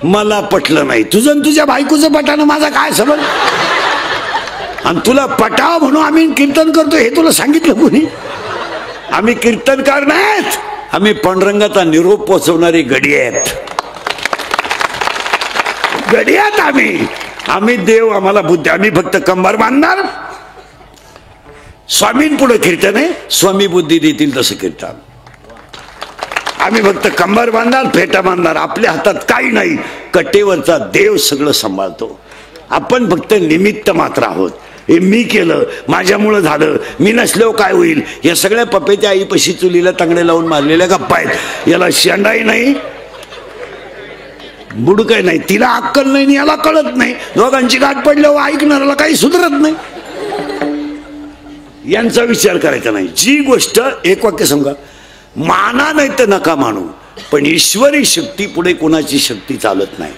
मला पटलं नाही. तुझं तुझ्या बायकोचं पटानं माझा काय संबंध? आणि तुला पटाव म्हणून आम्ही कीर्तन करतो हे तुला सांगितलं कोणी? आम्ही कीर्तनकार नाहीत, आम्ही पांडुरंगाचा निरोप पोचवणारी गडी आहेत. गडी आहेत आम्ही देव आम्हाला बुद्धी. आम्ही फक्त कंबर बांधणार. स्वामींपुढे कीर्तन आहे, स्वामी बुद्धी देतील तसं कीर्तन. आम्ही फक्त कंबर बांधणार, फेटा बांधणार. आपल्या हातात काही नाही, कटेवरचा देव सगळं सांभाळतो. आपण फक्त निमित्त मात्र आहोत. हे मी केलं, माझ्यामुळं झालं, मी नसल्यावर काय होईल, या सगळ्या पप्पेच्या आईपाशी चुलीला तांगडे लावून मारलेल्या गप्पा आहेत. याला शेंडाही नाही, बुडकही नाही, तिला अक्कल नाही, याला कळत नाही. दोघांची गाठ पडल्यावर ऐकणाऱ्याला काही सुधरत नाही. यांचा विचार करायचा नाही. जी गोष्ट एक वाक्य सांगा, माना नाही तर नका मानू, पण ईश्वरी शक्ती पुढे कोणाची शक्ती चालत नाही.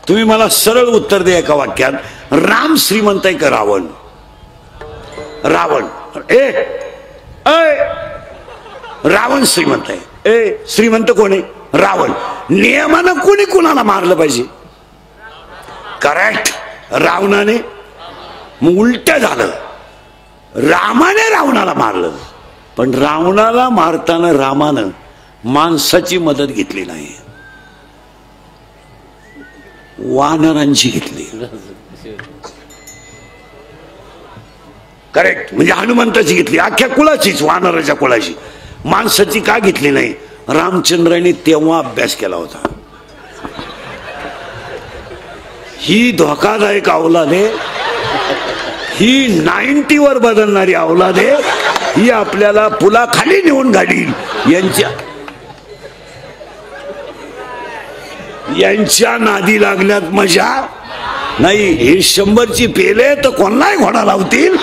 तुम्ही मला सरळ उत्तर द्या एका वाक्यात. राम श्रीमंत आहे का रावण? रावण रावण श्रीमंत आहे. श्रीमंत कोण आहे? रावण. नियमानं कोणी कुणाला मारलं पाहिजे? करेक्ट, रावणाने. मग उलट झालं, रामाने रावणाला मारलं. पण रावणाला मारताना रामानं माणसाची मदत घेतली नाही, वानरांची घेतली. करेक्ट, म्हणजे हनुमंताची घेतली, अख्ख्या कुळाचीच, वानराच्या कुळाची. माणसाची का घेतली नाही? रामचंद्राने तेव्हा अभ्यास केला होता. ही धोकादायक अवलाद आहे, ही 90 वर बदलणारी अवलाद आहे. ही आपल्याला पुलाखाली नेऊन घालील. यांच्या नादी लागण्यात मजा नाही. हे 100ची पेले तर कोणालाही घोडा लावतील.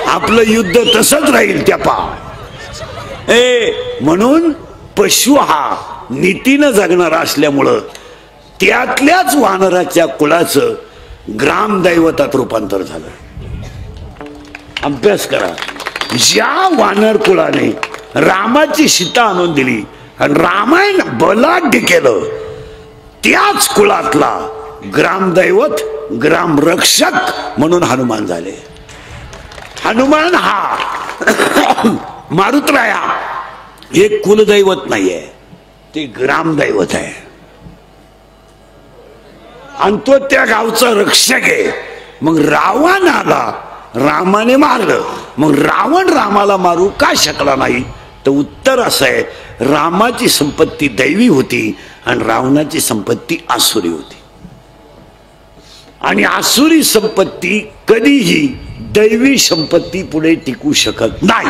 आपलं युद्ध तसंच राहील. त्या म्हणून पशु हा नीतीनं जगणारा असल्यामुळं त्यातल्याच वानराच्या कुळाचं ग्रामदैवतात रूपांतर झालं. अभ्यास करा. ज्या वानर कुळाने रामाची सीता आणून दिली आणि रामायण बलाढ्य केलं, त्याच कुळातला ग्रामदैवत ग्रामरक्षक म्हणून हनुमान झाले. हनुमान हा मारुतराया हे कुलदैवत नाहीये, ते ग्रामदैवत आहे. आणि तो त्या गावचा रक्षक आहे. मग रावण आला, रामाने मारलं. मग रावण रामाला मारू का शकला नाही? तर उत्तर असं आहे, रामाची संपत्ती दैवी होती आणि रावणाची संपत्ती आसुरी होती. आणि आसुरी संपत्ती कधीही दैवी संपत्ती पुढे टिकू शकत नाही.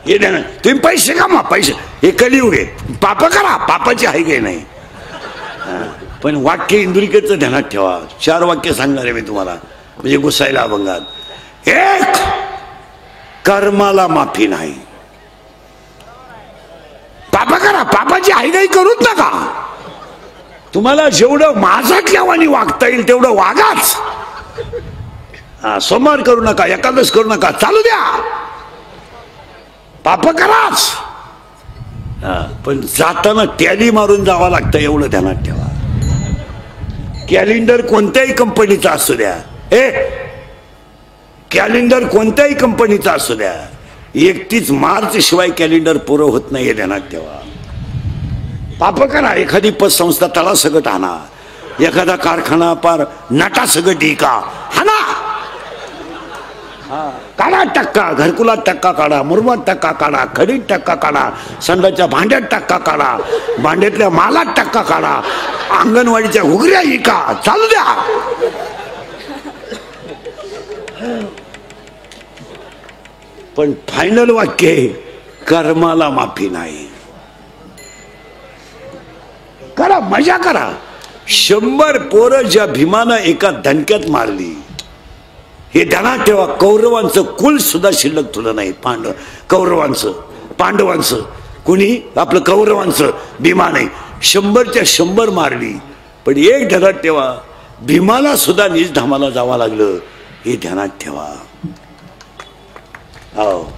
हे द्या ना, तुम्ही पैसे कमा, पैसे, हे कलियुग आहे. पाप करा, पापाची आहे काही नाही. पण वाक्य इंदुरीकेचं ध्यानात ठेवा. 4 वाक्य सांगणार आहे मी तुम्हाला, म्हणजे घुसायला अभंगात. एक, कर्माला माफी नाही. पाप करा, पापाची हायगाई करूच नका. तुम्हाला जेवढं माझ्यातल्या वाणी वागता येईल तेवढं वागाच. सोमवार करू नका, एकादश करू नका, चालू द्या. पाप कराच, पण जाताना टॅली मारून जावं लागतं एवढं ध्यानात ठेवा. कॅलेंडर कोणत्याही कंपनीचा असू द्या, कॅलेंडर कोणत्याही कंपनीचा असू द्या, 31 मार्च शिवाय कॅलेंडर पुरं होत नाही हे ध्यानात ठेवा. पाप करा. एखादी पतसंस्था तळासकट आणा, एखादा कारखाना पार नाटासकट इका हाना. काढा टक्का, घरकुलात टक्का काढा, मुरमात टक्का काढा, खडीत टक्का काढा, संडाच्या भांड्यात टक्का काढा, भांड्यातल्या मालात टक्का काढा, अंगणवाडीच्या घुगऱ्या इका, चालू द्या. पण फायनल वाक्य, कर्माला माफी नाही. करा, मजा करा. 100 पोरं ज्या भीमानं एका धनक्यात मारली, हे ध्यानात ठेवा. कौरवांचं कुल सुद्धा शिल्लक तुला नाही. कौरवांचं, पांडवांचं, कुणी आपलं कौरवांचं भीमाने 100च्या 100 मारली. पण एक ध्यानात ठेवा, भीमाला सुद्धा निज धामाला जावं लागलं, हे ध्यानात ठेवा.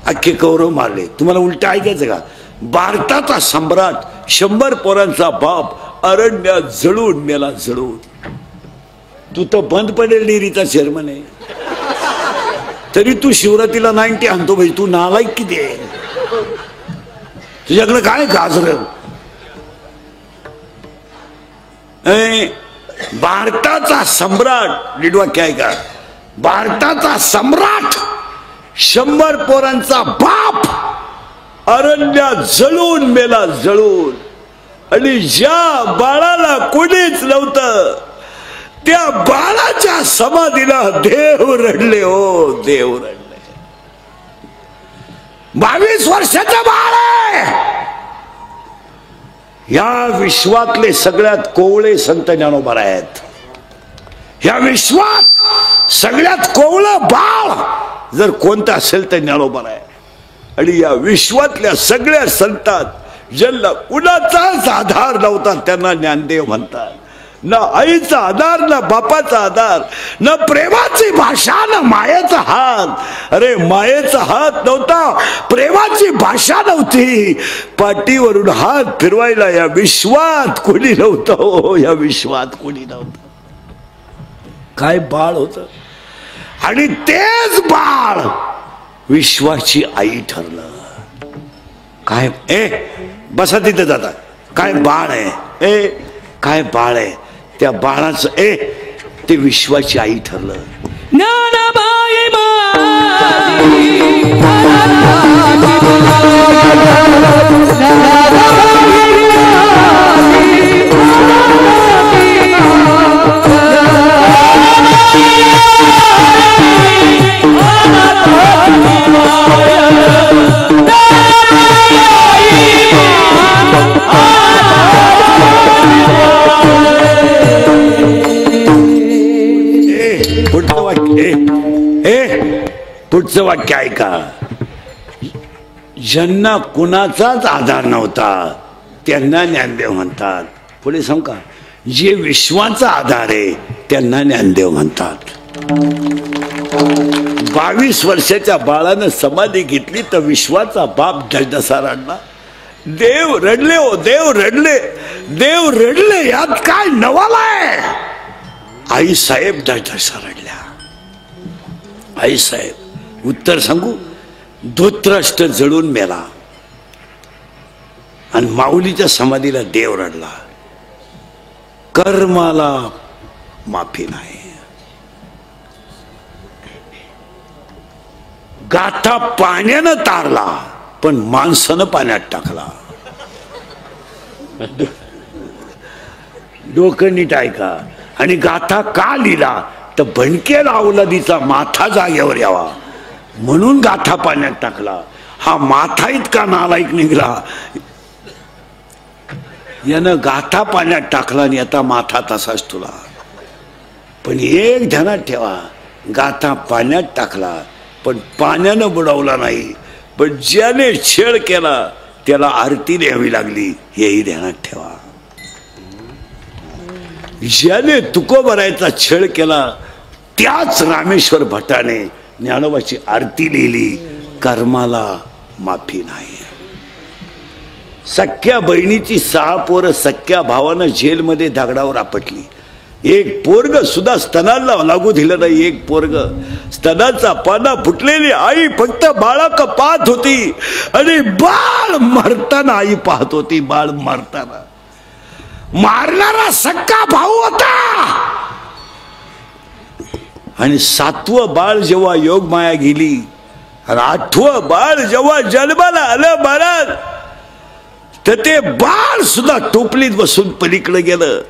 अख्खे कौरव मारले. तुम्हाला उलट ऐकायचं का? भारताचा सम्राट 100 पोरांचा बाप अरण्यात जळून मेला जळून. तू तर बंद पडेल डेअरीचा चेअरमन आहे तरी तू शिवरात्रीला 90 आणतो भाई. तू नालायक किती आहे? तुझ्याकडे काय गाजर? भारताचा सम्राट नीट वाक्य आहे का? भारताचा सम्राट 100 पोरांचा बाप अरण्यात जळून मेला जळून. आणि ज्या बाळाला कोणीच नव्हतं त्या बाळाच्या समाधीला देव रडले. हो देव रडले. 22 वर्षाचा बाळ आहे. या विश्वातले सगळ्यात कोवळे संत ज्ञानोबा आहेत. या विश्वात सगळ्यात कोवळं बाळ जर कोणतं असेल तर ज्ञानोबा आहे. आणि या विश्वातल्या सगळ्या संतात ज्यांना कुणाचाच आधार नव्हता त्यांना ज्ञानदेव म्हणतात. ना आईचा आधार, ना बापाचा आधार, ना प्रेमाची भाषा, ना मायेचा हात. अरे मायेचा हात नव्हता, प्रेमाची भाषा नव्हती, पाठीवरून हात फिरवायला या विश्वात कोणी नव्हतं. हो या विश्वात कोणी नव्हतं. काय बाळ होत. आणि तेच बाळ विश्वाची आई ठरलं. काय बसा तिथे जाता. काय बाळ आहे. काय बाळ आहे. त्या बाळाचं ते विश्वाची आई ठरलं. पुढचं वाक्य ऐका. ज्यांना कुणाचाच आधार नव्हता त्यांना ज्ञानदेव म्हणतात. पुढे सांगू का? जे विश्वाचा आधार आहे त्यांना ज्ञानदेव म्हणतात. 22 वर्षाच्या बाळानं समाधी घेतली तर विश्वाचा बाप धडधसा रडला. देव रडले. हो देव रडले. देव रडले यात काय नवाल आहे? आई साहेब धडधसा रडल्या. आई साहेब उत्तर सांगू. धृतराष्ट्र जळून मेला आणि माऊलीच्या समाधीला देव रडला. कर्माला माफी नाही. गाथा पाण्यानं तारला पण माणसानं पाण्यात टाकला. डोकं नीट ऐका. आणि गाथा का लिहिला तर भणकेला अवलादीचा माथा जागेवर यावा म्हणून गाथा पाण्यात टाकला. हा माथा इतका नालायक निघाला. यानं गाथा पाण्यात टाकला आणि आता माथा तसाच तुला. पण एक ध्यानात ठेवा. गाथा पाण्यात टाकला पण पाण्यानं बुडवला नाही. पण ज्याने छेड केला त्याला आरती द्यावी लागली हेही ध्यानात ठेवा. ज्याने तुकोबरायचा छेड केला त्याच रामेश्वर भट्टाने ज्ञानोबाची आरती लिहिली. कर्माला माफी नाही. सख्या बहिणीची 6 पोरं सख्या भावानं जेलमध्ये दगडावर आपटली. एक पोरग सुद्धा स्तनाला लागू दिलं नाही. एक पोरग स्तनाचा पाना फुटलेली आई फक्त बाळाक पाहत होती आणि बाळ मरताना आई पाहत होती. बाळ मरताना मारणारा सक्का भाऊ होता. आणि 7वं बाळ जेव्हा योगमाया गेली आणि 8वं बाळ जेव्हा जन्माला आलं महाराज तर ते बाळ सुद्धा टोपलीत बसून पलीकडे गेलं.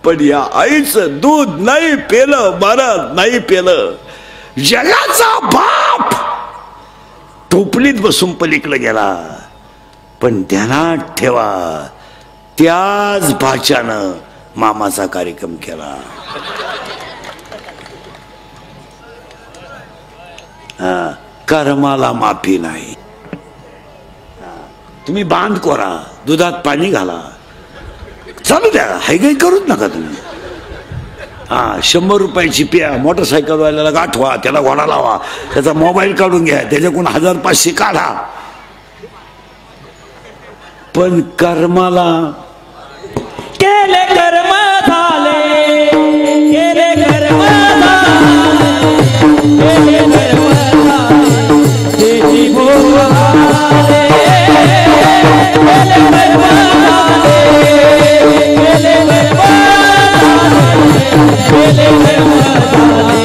पण या आईचं दूध नाही पेलं महाराज, नाही पेलं. जगाचा बाप टोपलीत बसून पलीकडे गेला. पण ध्यानात ठेवा त्याच भाच्यानं मामाचा कार्यक्रम केला. कर्माला माफी नाही. तुम्ही बांध कोरा, दुधात पाणी घाला, चालू द्या, हायगाई करूच नका तुम्ही. 100 रुपयाची प्या मोटरसायकल वाल्याला गाठवा, त्याला घोडा लावा, त्याचा मोबाईल काढून घ्या, त्याच्याकडून 1000-500 काढा. पण कर्माला केले कर्म झाले, केले कर्म झाले, केले कर्म झाले, त्याची भोग आले. केले कर्म झाले, केले कर्म झाले, केले कर्म झाले,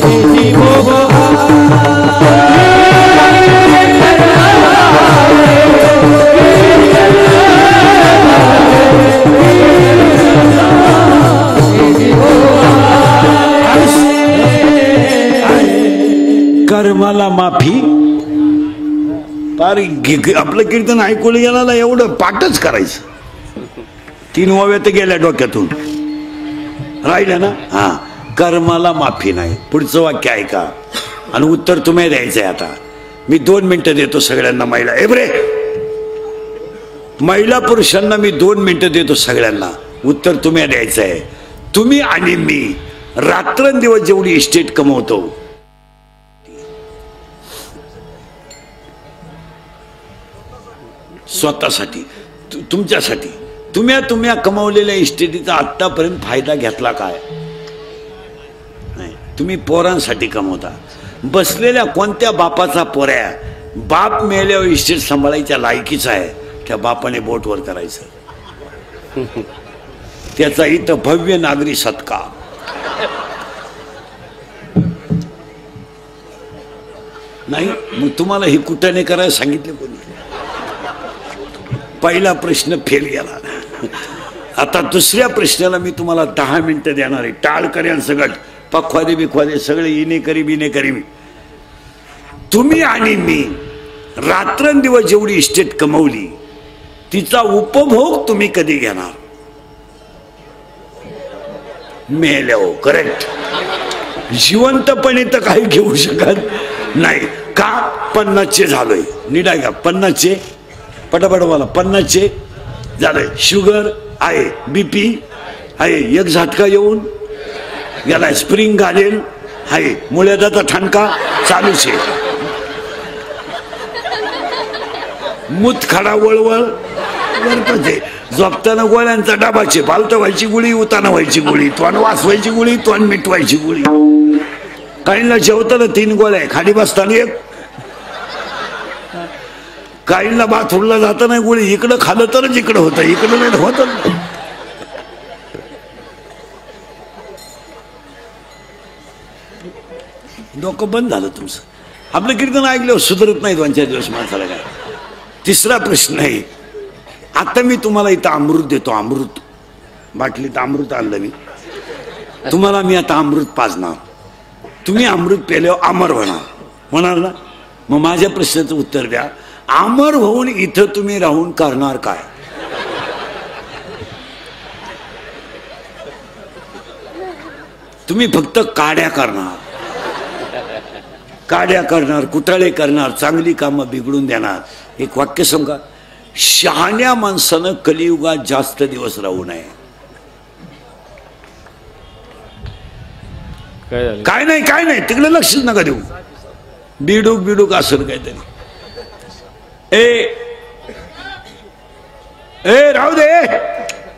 त्याची भोग कर्माला माफी. पार आपलं कीर्तन ऐकून गेला एवढं पाठच करायचं. 3 ओव्या तर गेल्या डोक्यातून राहिल्या ना. हा, कर्माला माफी नाही. पुढचं वाक्य ऐका आणि उत्तर तुम्ही द्यायचंय. आता मी 2 मिनिटं देतो सगळ्यांना. महिला एवढे महिला पुरुषांना मी 2 मिनिटं देतो सगळ्यांना. उत्तर तुम्ही द्यायचं आहे. तुम्ही आणि मी रात्रंदिवस जेवढी इस्टेट कमवतो, स्वतःसाठी, तुमच्यासाठी, तुम्ही कमावलेल्या इस्टेटीचा आतापर्यंत फायदा घेतला काय? नाही. तुम्ही पोरांसाठी कमवता. बसलेल्या कोणत्या बापाचा पोऱ्या बाप मेल्यावर इस्टेट सांभाळायच्या लायकीचा आहे, त्या बापाने बोटवर करायचं. त्याचा इथं भव्य नागरी सत्कार. नाही मग तुम्हाला ही कुठं नाही करायला सांगितलं कोणी? पहिला प्रश्न फेल गेला. आता दुसऱ्या प्रश्नाला मी तुम्हाला 10 मिनिटं देणार आहे. टाळ करेन सगळं, पखवादे बिखवादे सगळे इने करी बिने करी. तुम्ही आणि मी रात्रंदिवस जेवढी इस्टेट कमवली तिचा उपभोग तुम्ही कधी घेणार? मेल्यावर. करेक्ट. जिवंतपणे तर काही घेऊ शकत नाही. का? 50चे झालोय. नीट आहे का? 50चे पटापट मला. 50चे झालंय. शुगर आहे, बीपी आहे, एक झटका येऊन गेलाय, स्प्रिंग घालेल आहे, मुळ्याचा ठणका चालूच आहे, मुतखडा वळवळ वरपते, झोपताना गोळ्यांचा डबाचे, पालतं व्हायची गुळी, उताना व्हायची गुळी, तोंड वाचवायची गुळी, तोंड मिटवायची गुळी. काहींना जेवताना 3 गोळ्या, खाली बसताना 1, काहींना बाथरूमला जाताना गोळी. इकडं खाल्लं तरच इकडं होतं, इकडं नाही होत. डोकं बंद झालं तुमचं. आपलं कीर्तन ऐकल्यावर सुधरत नाही 2-4 दिवस माणसाला. काय? तिसरा प्रश्न आहे. आता मी तुम्हाला इथं अमृत देतो. अमृत बाटलीत अमृत आणलं मी तुम्हाला. मी आता अमृत पाजणार. तुम्ही अमृत पेल्यावर अमर होणार ना. मग माझ्या प्रश्नाचं उत्तर द्या. अमर होऊन इथं तुम्ही राहून करणार काय? तुम्ही फक्त काड्या करणार, काड्या करणार, कुटाळे करणार, चांगली कामं बिघडून देणार. एक वाक्य सांगा. शहाण्या माणसानं कलियुगात जास्त दिवस राहू नये. काय नाही, काय नाही, तिकडे लक्षच नका देऊ. बिडूक बिडूक असं काहीतरी. ए राहू दे.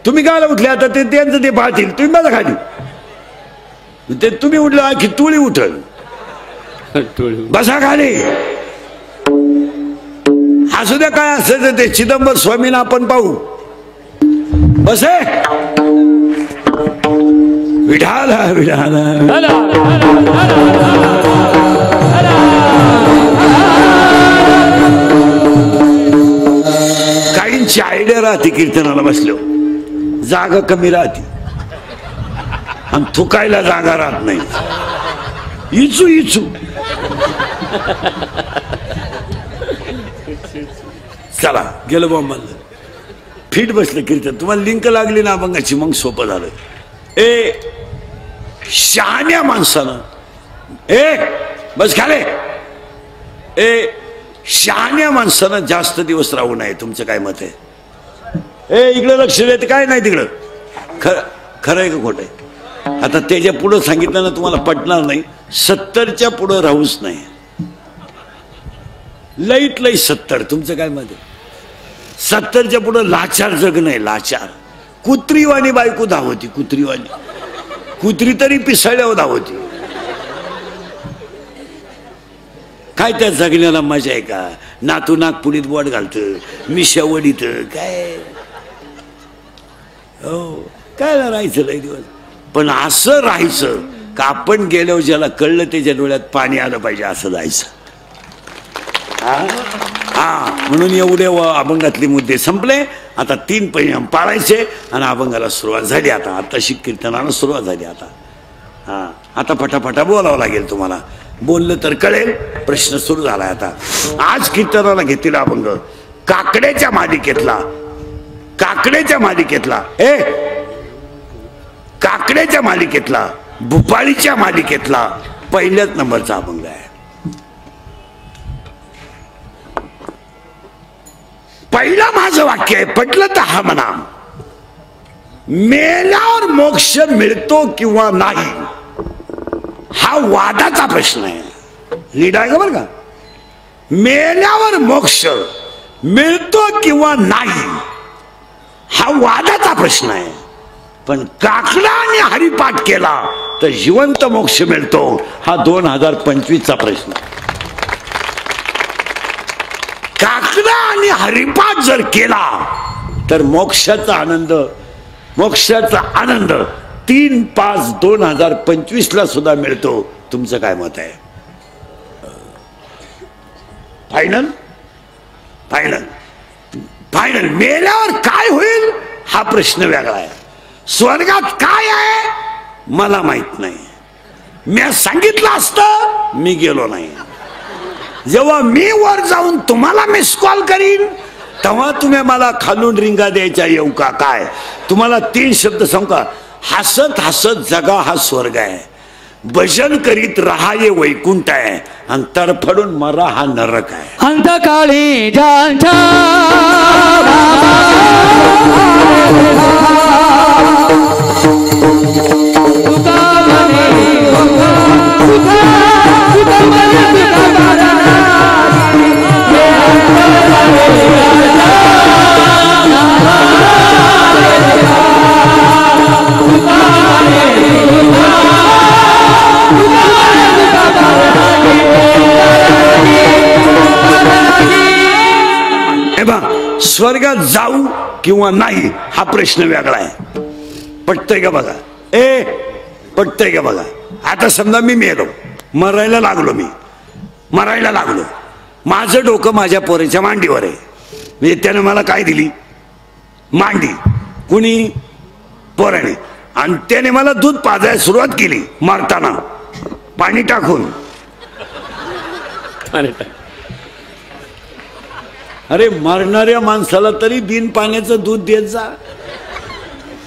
तुम्ही काय उठले आता? ते त्यांचं ते पाहतील. तुम्ही माझा खाली. ते तुम्ही उठलं आणखी तुळी उठल. बसा खाली. असू द्या काय असायचं ते. चिदंबर स्वामींना आपण पाहू. बसे. विठाला विठाला. काहींची आयडिया राहते कीर्तनाला बसलो, जागा कमी राहते आणि थुकायला जागा राहत नाही. इचू इचू. चला गेलो बॉम्बल. फिट बसलं कीर्तन. तुम्हाला लिंक लागली ना अभंगाची, मग सोपं झालं. शहाण्या माणसानं बस खाले. शहाण्या माणसानं जास्त दिवस राहू नये. तुमचं काय मत आहे? इकडे लक्ष देत काय नाही तिकडं. खरं आहे का खोटं आहे? आता त्याच्या पुढं सांगितलं ना तुम्हाला पटणार नाही. 70च्या पुढं राहूच नाही. लईत लई 70. तुमचं काय मत आहे? 70च्या पुढे लाचार जग नाही, लाचार. कुत्रीवाणी बायको धावती, कुत्रीवाणी. कुत्री तरी पिसाळ्यावर धावती. काय त्या जगण्याला मजा आहे का? नातू नागपुडीत बोट घालतं, मिशा वडीत काय. हो काय राहायचं लय दिवस. पण असं राहायचं का आपण गेल्यावर ज्याला कळलं त्याच्या डोळ्यात पाणी आलं पाहिजे असं जायचं. हा म्हणून एवढे अभंगातले मुद्दे संपले. आता 3 परिणाम पाळायचे आणि अभंगाला सुरुवात झाली. आता कीर्तनाला सुरुवात झाली. आता फटाफटा बोलावं लागेल तुम्हाला. बोललं तर कळेल. प्रश्न सुरू झालाय आता. आज कीर्तनाला घेतलेला अभंग काकड्याच्या मालिकेतला, काकड्याच्या मालिकेतला भुपाळीच्या मालिकेतला पहिल्याच नंबरचा अभंग आहे. पहिलं माझं वाक्य आहे, पटलं तर हा म्हणा. मेल्यावर मोक्ष मिळतो किंवा नाही हा वादाचा प्रश्न आहे. नीट आहे का बरं का? मेल्यावर मोक्ष मिळतो किंवा नाही हा वादाचा प्रश्न आहे. पण काकडा आणि हरिपाठ केला तर जिवंत मोक्ष मिळतो हा 2025चा प्रश्न. काकडा आणि हरिपाठ जर केला तर मोक्षाचा आनंद 3/5/2025 सुद्धा मिळतो. तुमचं काय मत आहे? Final final final. मेल्यावर काय होईल हा प्रश्न वेगळा आहे. स्वर्गात काय आहे मला माहित नाही. मी सांगितलं असतं, मी गेलो नाही. जेव्हा मी वर जाऊन तुम्हाला मिस कॉल करीन तेव्हा तुम्ही मला खालून रिंगा द्यायच्या येऊ का काय? तुम्हाला 3 शब्द सांगू का? हसत हसत जगा हा स्वर्ग आहे, भजन करीत रहा ये वैकुंठ आहे, आणि तडफडून मरा हा नरक आहे. अंतकाळी ज्यांच्या स्वर्गात जाऊ किंवा नाही हा प्रश्न वेगळा आहे. पटतंय का बघा? पटतंय का बघा? आता समजा मी मेलो, मरायला लागलो, माझं डोकं माझ्या पोराच्या मांडीवर आहे. म्हणजे त्याने मला काय दिली? मांडी. कुणी? पोराने. आणि त्याने मला दूध पाजायला सुरुवात केली मारताना, पाणी टाकून. अरे मारणाऱ्या माणसाला तरी बिन पाण्याचं दूध देत जा.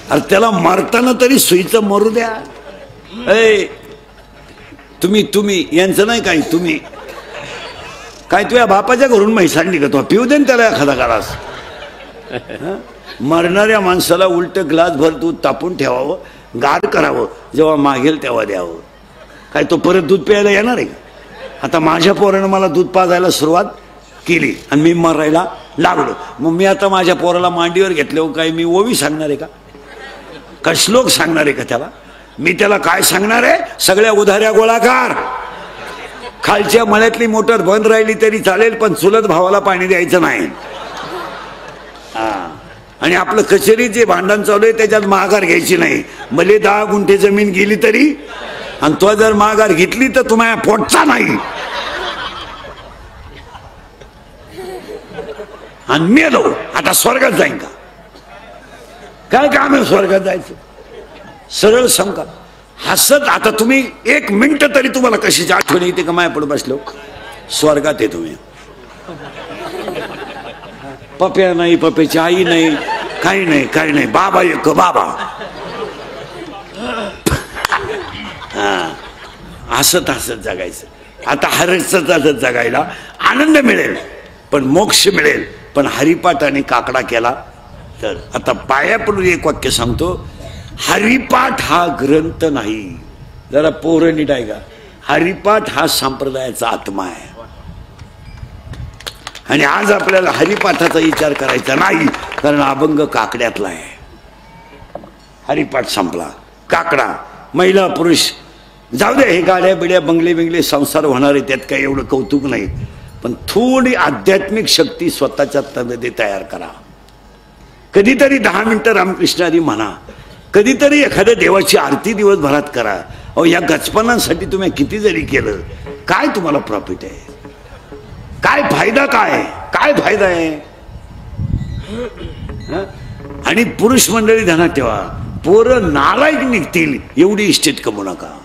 अरे त्याला मारताना तरी सुईचं मरू द्या. तुम्ही यांचं नाही काही. तुम्ही काय तुझ्या बापाच्या घरून म्हैस आणली का? तो पिऊ दे ना त्याला एखादा ग्लास. मरणाऱ्या माणसाला उलट ग्लास भर दूध तापून ठेवावं, गार करावं, जेव्हा मागेल तेव्हा द्यावं. काय तो परत दूध प्यायला येणार आहे? आता माझ्या पोरानं मला दूध पाजायला सुरुवात केली आणि मी मरायला लागलो. मग मी आता माझ्या पोराला मांडीवर घेतल्यावर काय मी ओवी सांगणार आहे का? का श्लोक सांगणार आहे का त्याला? मी त्याला काय सांगणार आहे? सगळ्या उधाऱ्या गोळाकार. खालच्या मळ्यातली मोटर बंद राहिली तरी चालेल, पण चुलत भावाला पाणी द्यायचं नाही. आणि आपलं कचेरी जे भांडण चालू आहे त्याच्यात माघार घ्यायची नाही. भले 10 गुंठे जमीन गेली तरी, आणि तो जर माघार घेतली तर तुम्हाला पोटचा नाही. आणि मेलो आता स्वर्गात जाईन का? काय काम आहे स्वर्गात जायचं? सरळ सांगा. हसत आता तुम्ही 1 मिनिट तरी तुम्हाला कशाची आठवण येते का? माया पुढे बसलो स्वर्गात आहे तुम्ही. पप्या नाही, पप्याची आई नाही, काही नाही. बाबा एक बाबा. हसत जगायचं. आता हसत जगायला आनंद मिळेल, पण मोक्ष मिळेल. पण हरिपाठ आणि काकडा केला तर. आता पाया पडून एक वाक्य सांगतो. हरिपाठ हा ग्रंथ नाही. जरा पोरं नीट आहे का? हरिपाठ हा संप्रदायाचा आत्मा आहे. आणि आज आपल्याला हरिपाठाचा विचार करायचा नाही, कारण अभंग काकड्यातला आहे. हरिपाठ संपला, काकडा. महिला पुरुष जाऊ दे, हे गाड्या बिड्या बंगले बिंगले संसार होणार आहे, त्यात काही एवढं कौतुक नाही. पण थोडी आध्यात्मिक शक्ती स्वतःच्या तनमध्ये तयार करा. कधीतरी 10 मिनिटं रामकृष्णारी म्हणा, कधीतरी एखाद्या देवाची आरती दिवसभरात करा. अहो, या गचपणांसाठी तुम्ही किती जरी केलं, काय तुम्हाला प्रॉफिट आहे? काय फायदा? काय फायदा आहे? आणि पुरुष मंडळी ध्यानात ठेवा, पोरं नालायक निघतील एवढी इस्टेट कमवू नका.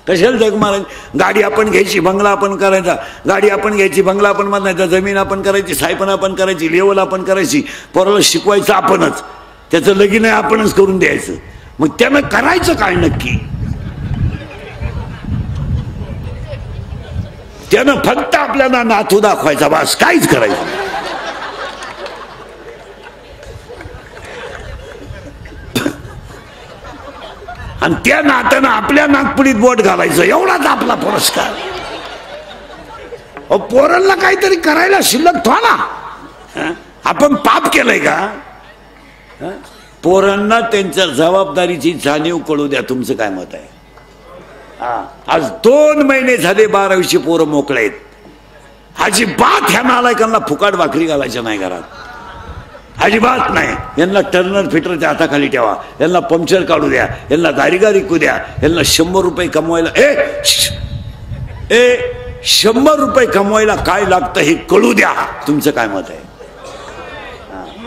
कशाला जग महाराज? गाडी आपण घ्यायची, बंगला आपण करायचा, गाडी आपण घ्यायची, बंगला आपण बांधायचा, जमीन आपण करायची, सायपण आपण करायची, लेवल आपण करायची, पोराला शिकवायचं आपणच, त्याचं लगीन आपणच करून द्यायचं. मग त्यानं करायचं काय नक्की? त्यानं फक्त आपल्याला नातू दाखवायचा, बस, काहीच करायचं नाही. आणि त्या नात्यानं आपल्या नागपुडीत बोट घालायचं, एवढाच आपला पुरस्कार. पोरांना काहीतरी करायला शिल्लक ठेवा ना. आपण पाप केलंय का? पोरांना त्यांच्या जबाबदारीची जाणीव कळू द्या. तुमचं काय मत आहे? आज 2 महिने झाले 12वीचे पोरं मोकळे आहेत. अजिबात ह्या नालायकांना फुकाट भाकरी घालायच्या नाही घरात, अजिबात नाही. यांना टर्नर फिटरच्या हाताखाली ठेवा, यांना पंक्चर काढू द्या, यांना गारी विकू द्या, यांना 100 रुपये कमवायला 100 रुपये कमवायला काय लागतं हे कळू द्या. तुमचं काय मत आहे?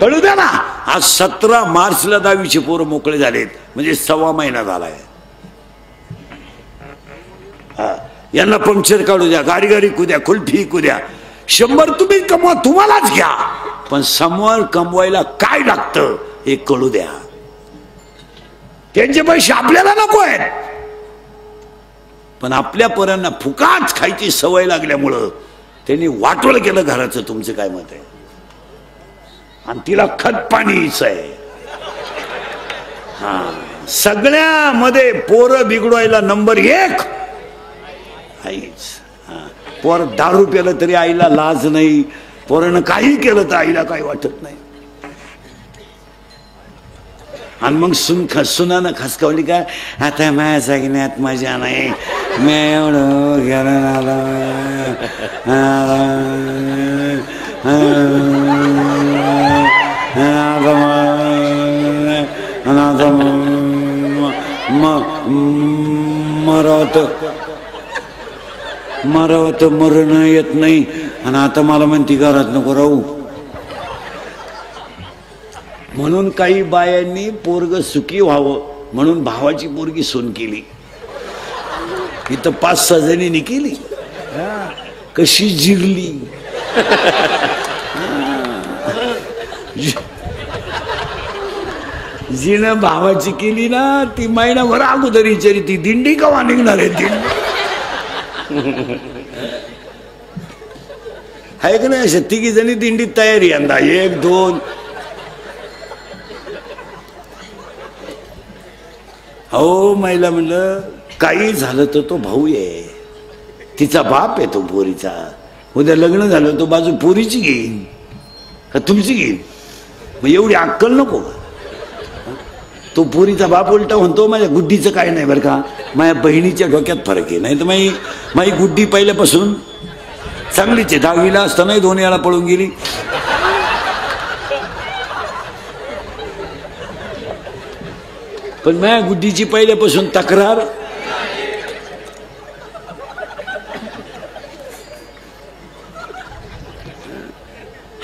कळू द्या ना. आज 17 मार्चला 10वीचे पोरं मोकळे झालेत, म्हणजे 1.25 महिना झालाय. यांना पंक्चर काढू द्या, गाडी विकू द्या, कुल्फी विकू द्या. 100 तुम्ही कमवा, तुम्हालाच घ्या, पण समोर कमवायला काय लागतं हे कळू द्या. त्यांचे पैसे आपल्याला नको आहेत, पण आपल्या पोरांना फुकाट खायची सवय लागल्यामुळं त्यांनी वाटोळ केलं घराचं. तुमचं काय मत आहे? आणि तिला खत पाणीच आहे. सगळ्यामध्ये पोरं बिघडवायला नंबर 1 आईच. पोर दारू प्यालं तरी आईला लाज नाही, पोरानं काही केलं तर आईला काही वाटत नाही. आणि मग सुनानं खसकावली का, आता माझ्या जगण्यात मजा नाही, मी एवढं गेलं मरावत मरण येत नाही, आणि आता मला म्हणती घरात नको राहू. म्हणून काही बायांनी पोरग सुखी व्हावं म्हणून भावाची पोरगी सून केली. इथं 5-6 जणींनी केली. कशी जिरली. जिनं भावाची केली ना, ती महिनाभर अगोदर विचारी ती दिंडी कवा निघणार आहे. दिंडी आहे का नाही? अशा 3 जणी दिंडीत तयारी. यंदा 1-2. हो, महिला म्हणलं काही झालं तर तो भाऊ आहे, तिचा बाप आहे तो पोरीचा. उद्या लग्न झालं तो बाजू पोरीची घेईन का तुमची घेईन? मग एवढी अक्कल नको? तो पोरीचा बाप उलटा म्हणतो माझ्या गुड्डीचं काय नाही बरं का, माझ्या बहिणीच्या डोक्यात फरक आहे. नाही तर माझी गुड्डी पहिल्यापासून चांगलीच आहे. 10वीला असतानाही 2 वेळा पळून गेली. पण माझ्या गुड्डीची पहिल्यापासून तक्रार.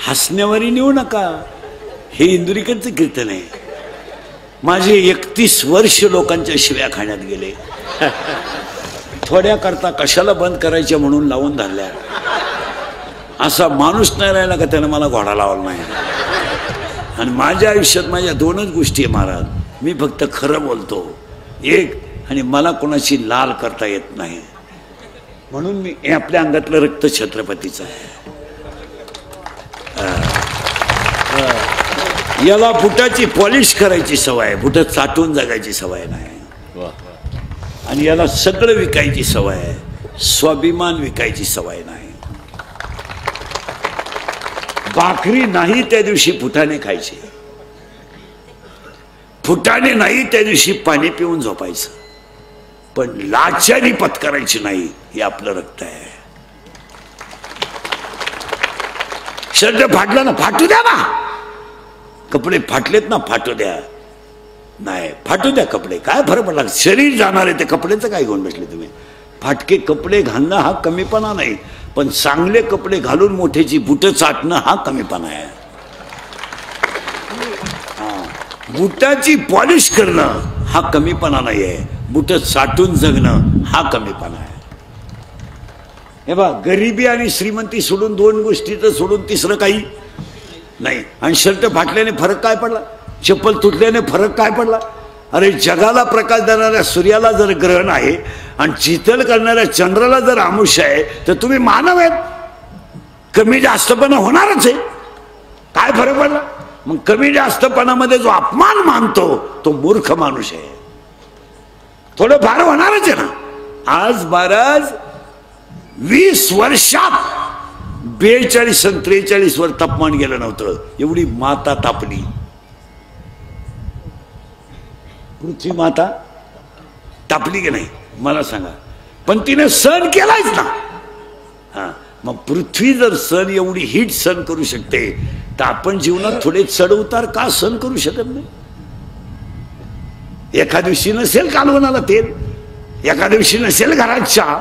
हसण्यावरी नेऊ नका. हे इंदुरीकरचं कीर्तन आहे. माझे 31 वर्ष लोकांच्या शिव्या खाण्यात गेले. थोड्या करता कशाला बंद करायच्या म्हणून लावून धरल्या. असा माणूस नाही राहिला का त्यानं मला घोडा लावला नाही. आणि माझ्या आयुष्यात माझ्या 2च गोष्टी आहे महाराज. मी फक्त खरं बोलतो, एक, आणि मला कोणाची लाल करता येत नाही. म्हणून मी आपल्या अंगातलं रक्त छत्रपतीचं आहे. याला बुटाची पॉलिश करायची सवय आहे, बुट चाटून जगायची सवय नाही. आणि याला सगळं विकायची सवय आहे, स्वाभिमान विकायची सवय नाही. भाकरी नाही त्या दिवशी फुटाणे खायचे, फुटाणे नाही त्या दिवशी पाणी पिऊन झोपायचं, पण लाचारी पत्करायची नाही, हे आपलं रक्त आहे. शर्ट फाटला ना फाटू द्या ना, कपडे फाटलेत ना फाटू द्या, नाही फाटू द्या कपडे, काय फरक पडला, शरीर जाणार आहे ते कपड्याचं काय घेऊन बसले तुम्ही. फाटके कपडे घालणं हा कमीपणा नाही, पण चांगले कपडे घालून मोठ्याची बुट चाटणं हा कमीपणा आहे. बुटाची पॉलिश करणं हा कमीपणा नाही आहे, बुट चाटून जगणं हा कमीपणा आहे. हे बघ, गरिबी आणि श्रीमंती सोडून, दोन गोष्टीचं सोडून तिसरं काही नाही. आणि शर्ट फाटल्याने फरक काय पडला, चप्पल तुटल्याने फरक काय पडला. अरे जगाला प्रकाश देणाऱ्या सूर्याला जर ग्रहण आहे आणि शीतल करणाऱ्या चंद्राला जर आमुष आहे, तर तुम्ही मानव आहेत, कमी जास्तपणा होणारच आहे. काय फरक पडला. मग कमी जास्तपणामध्ये जो अपमान मानतो तो मूर्ख माणूस आहे. थोडं फार होणारच आहे ना. आज महाराज 20 वर्षात 42 आणि 43 वर तापमान गेलं नव्हतं, एवढी माता तापली. पृथ्वी माता तापली की नाही मला सांगा, पण तिने सहन केलाच ना. हा, मग पृथ्वी जर सहन, एवढी हीट सहन करू शकते, तर आपण जीवनात थोडे चढ उतार का सहन करू शकत नाही. एका दिवशी नसेल कालवणाला तेल, एका दिवशी नसेल घरात चहा,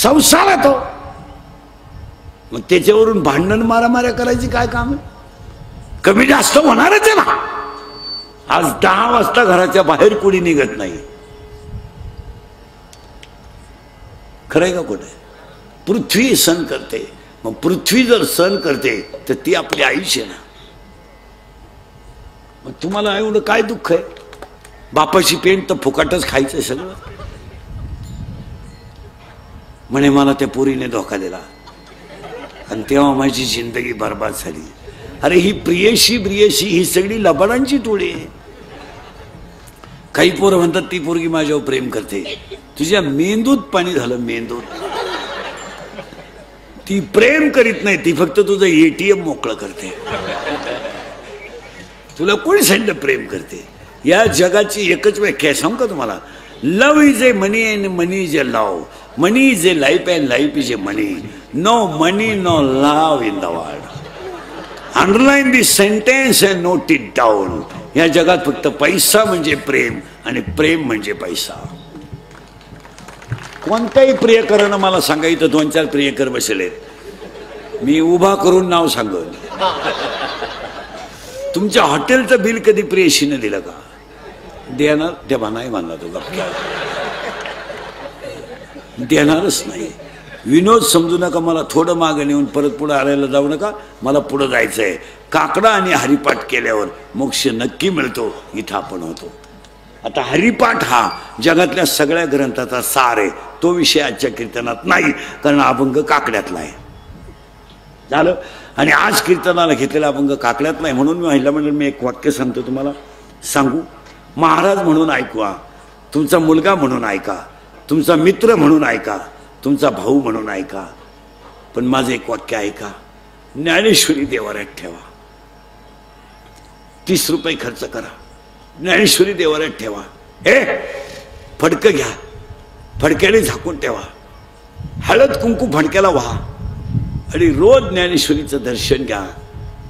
संसार येतो, मग त्याच्यावरून भांडण मारामाऱ्या करायची काय काम आहे. कमी जास्त होणारच आहे ना. आज 10 वाजता घराच्या बाहेर कोणी निघत नाही, खरंय का कुठे. पृथ्वी सहन करते, मग पृथ्वी जर सहन करते तर ती आपली आयुष्य आहे ना. मग तुम्हाला एवढं काय दुःख आहे. बापाची पेंट तर फुकाटच खायचं सगळं. म्हणे मला त्या पोरीने धोका दिला आणि तेव्हा माझी जिंदगी बर्बाद झाली. अरे ही प्रियशी ब्रियशी ही सगळी लबाडांची टोळी आहे. काही पोरं म्हणतात ती पोरगी माझ्यावर प्रेम करते, तुझ्या मेंदूत पाणी झालं, मेंदूत. ती प्रेम करीत नाही, ती फक्त तुझं ATM मोकळं करते. तुला कोणी सांगितलं प्रेम करते. या जगाची एकच व्याख्या सांगू का तुम्हाला. Love is a money and money is a love, money is a life and life is a money. No money no love in the world. Underline this sentence and note it down. या जगात फक्त पैसा म्हणजे प्रेम आणि प्रेम म्हणजे पैसा. कोणत्याही प्रियकरानं मला सांगा, इथं 2-4 प्रियकर बसलेत, मी उभा करून नाव सांगेन. तुमच्या हॉटेलचं बिल कधी प्रेयशीने दिलं का. देणार तेव्हा नाही मानला तो गप्पा, देणारच नाही. विनोद समजू नका, मला थोडं मागे नेऊन परत पुढे आणायला जाऊ नका, मला पुढे जायचंय. काकडा आणि हरिपाठ केल्यावर मोक्ष नक्की मिळतो, इथं आपण होतो. आता हरिपाठ हा जगातल्या सगळ्या ग्रंथाचा सार आहे, तो विषय आजच्या कीर्तनात नाही, कारण अभंग काकड्यातला आहे. झालं. आणि आज कीर्तनाला घेतलेला अभंग काकड्यातला आहे, म्हणून मी महिला मंडळ मी एक वाक्य सांगतो तुम्हाला, सांगू. महाराज म्हणून ऐकवा, तुमचा मुलगा म्हणून ऐका, तुमचा मित्र म्हणून ऐका, तुमचा भाऊ म्हणून ऐका, पण माझं एक वाक्य ऐका. ज्ञानेश्वरी देवाऱ्यात ठेवा, 30 रुपये खर्च करा, ज्ञानेश्वरी देवाऱ्यात ठेवा. फडकं घ्या, फडक्याने झाकून ठेवा, हळद कुंकू फडक्याला व्हा आणि रोज ज्ञानेश्वरीचं दर्शन घ्या.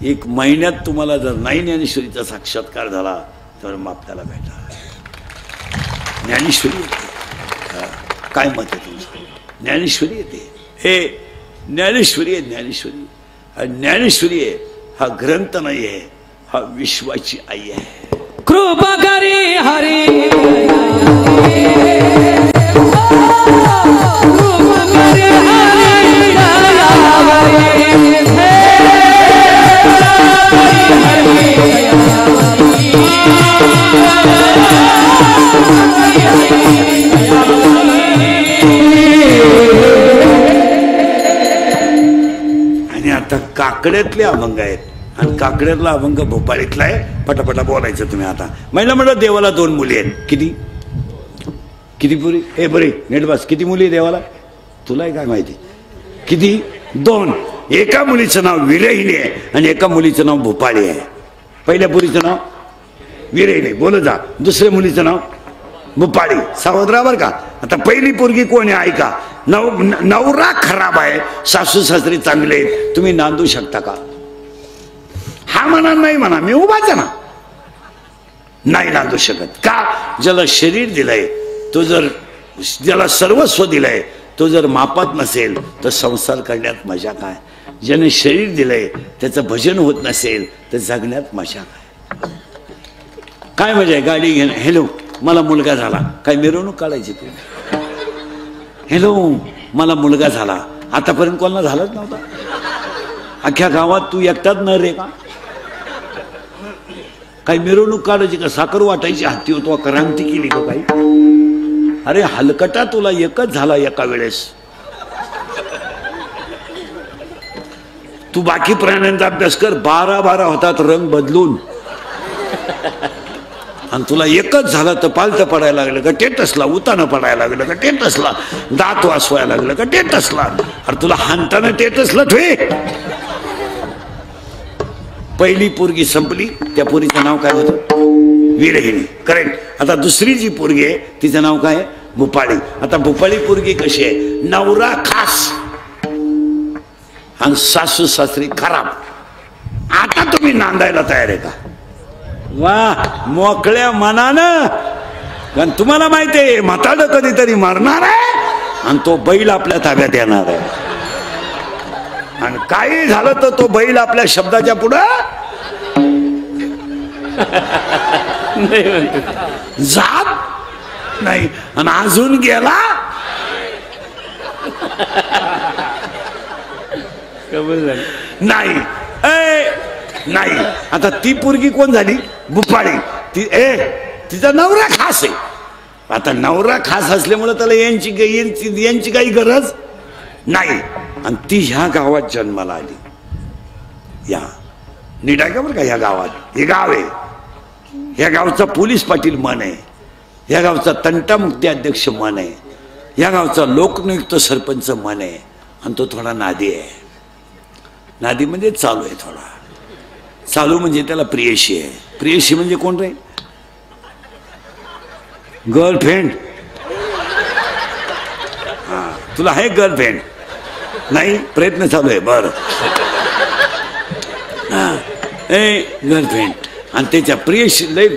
1 महिन्यात तुम्हाला जर नाही ज्ञानेश्वरीचा साक्षात्कार झाला तर माप त्याला भेटा. ज्ञानेश्वरी येते. काय मत आहे तुमचं. ज्ञानेश्वरी येते. हे ज्ञानेश्वरी आहे. ज्ञानेश्वरी ज्ञानेश्वरी आहे. हा ग्रंथ नाही आहे, हा विश्वाची आई आहे. कृपा करी हरी आणि आता काकड्यातले अभंग आहेत, आणि काकड्यातला अभंग भोपाळीतला आहे. पटापटा बोलायचं तुम्ही. आता महिला म्हणलं देवाला 2 मुली आहेत. किती किती पुरी. हे बरे नेट बस. किती मुली देवाला तुला काय माहिती. किती. 2. एका मुलीचं नाव विरहिणी आहे आणि एका मुलीचं नाव भूपाळी आहे. पहिल्या पुरीचं नाव विरहिणी, बोल जा. दुसऱ्या मुलीचं नाव भूपाळी. सावध बरं का. आता पहिली पोरगी कोण आहे ऐका. नवरा खराब आहे, सासू सासरी चांगले आहेत, तुम्ही नांदू शकता का? हा म्हणा नाही म्हणा, मी उभाच आहे ना. नाही नांदू शकत का? ज्याला शरीर दिलंय तो जर, ज्याला सर्वस्व दिलंय तो जर मापात नसेल तर संसार करण्यात मजा काय? ज्याने शरीर दिलंय त्याचं भजन होत नसेल तर जगण्यात मजा काय? काय मजा आहे गाडी घेणं. हॅलो मला मुलगा झाला, काय मिरवणूक काढायची तू? हॅलो मला मुलगा झाला, आतापर्यंत कोणाला झालाच नव्हता. अख्ख्या गावात तू एकटाच न रे का? काही मिरवणूक काढायची का? साखर वाटायची हाती होतो, क्रांती केली का काही? अरे हलकटा तुला एकच झाला एका वेळेस. तू बाकी प्राण्यांचा अभ्यास कर, 12 होतात रंग बदलून, आणि तुला एकच झालं तर पालतं पडायला लागलं का टेटसला, उतानं पडायला लागलं का टेटसला, दात वासवायला लागलं का टेटसला. अरे तुला हाणताना टेटसला ठे. पहिली पोरगी संपली, त्या पोरीचं नाव काय होतं? विरहिणी. करेक्ट. आता दुसरी जी पोरगी आहे तिचं नाव काय आहे? भूपाळी. आता भूपाळी पोरगी कशी आहे? नवरा खास आणि सासू सासरी खराब. आता तुम्ही नांदायला तयार आहे का? वा मोकळ्या मनानं. कारण तुम्हाला माहिती आहे म्हातारं कधीतरी मरणार आहे आणि तो बैल आपल्या ताब्यात येणार आहे. आणि काही झालं तर तो बैल आपल्या शब्दाच्या पुढं जात नाही. आणि अजून गेला नाही. नाही. आता ती पोरगी कोण झाली? भूपाळी. तिचा नवरा खास आहे. आता नवरा खास असल्यामुळे त्याला यांची काही गरज नाही. आणि ती ह्या गावात जन्माला आली. या नीट आहे का बरं का? ह्या गावात, हे गाव आहे, ह्या गावचा पोलीस पाटील मन आहे, ह्या गावचा तंटामुक्ती अध्यक्ष मन आहे, ह्या गावचा लोकनियुक्त सरपंच मन आहे. आणि तो थोडा नादी आहे. नादी म्हणजे चालू आहे थोडा. चालू म्हणजे त्याला प्रियशी आहे. प्रियशी म्हणजे कोण रे? गर्लफ्रेंड. हा तुला आहे गर्लफ्रेंड? नाही, प्रयत्न चालू आहे. बर गर्लफ्रेंड. आणि त्याच्या प्रियशी लय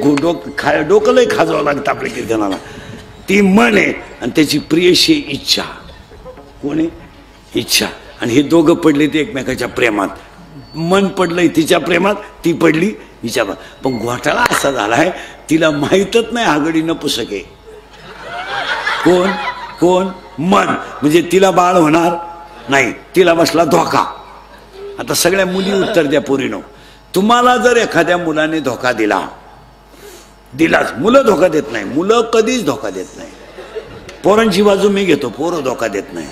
डोकं लय खाजवावं लागतं आपल्या कीर्तनाला. ती मन आहे आणि त्याची प्रियशी इच्छा. कोण आहे? इच्छा. आणि हे दोघं पडले ते एकमेकाच्या प्रेमात. मन पडलंय तिच्या प्रेमात, ती पडली हिच्या. पण घोटाळा असा झालाय तिला माहीतच नाही आगडी न पुसके. कोण? कोण? मन. म्हणजे तिला बाळ होणार नाही, तिला बसला धोका. आता सगळ्या मुली उत्तर द्या पोरीनो. तुम्हाला जर एखाद्या मुलाने धोका दिलाच, मुलं धोका देत नाही, मुलं कधीच धोका देत नाही. पोरांची बाजू मी घेतो, पोरं धोका देत नाही.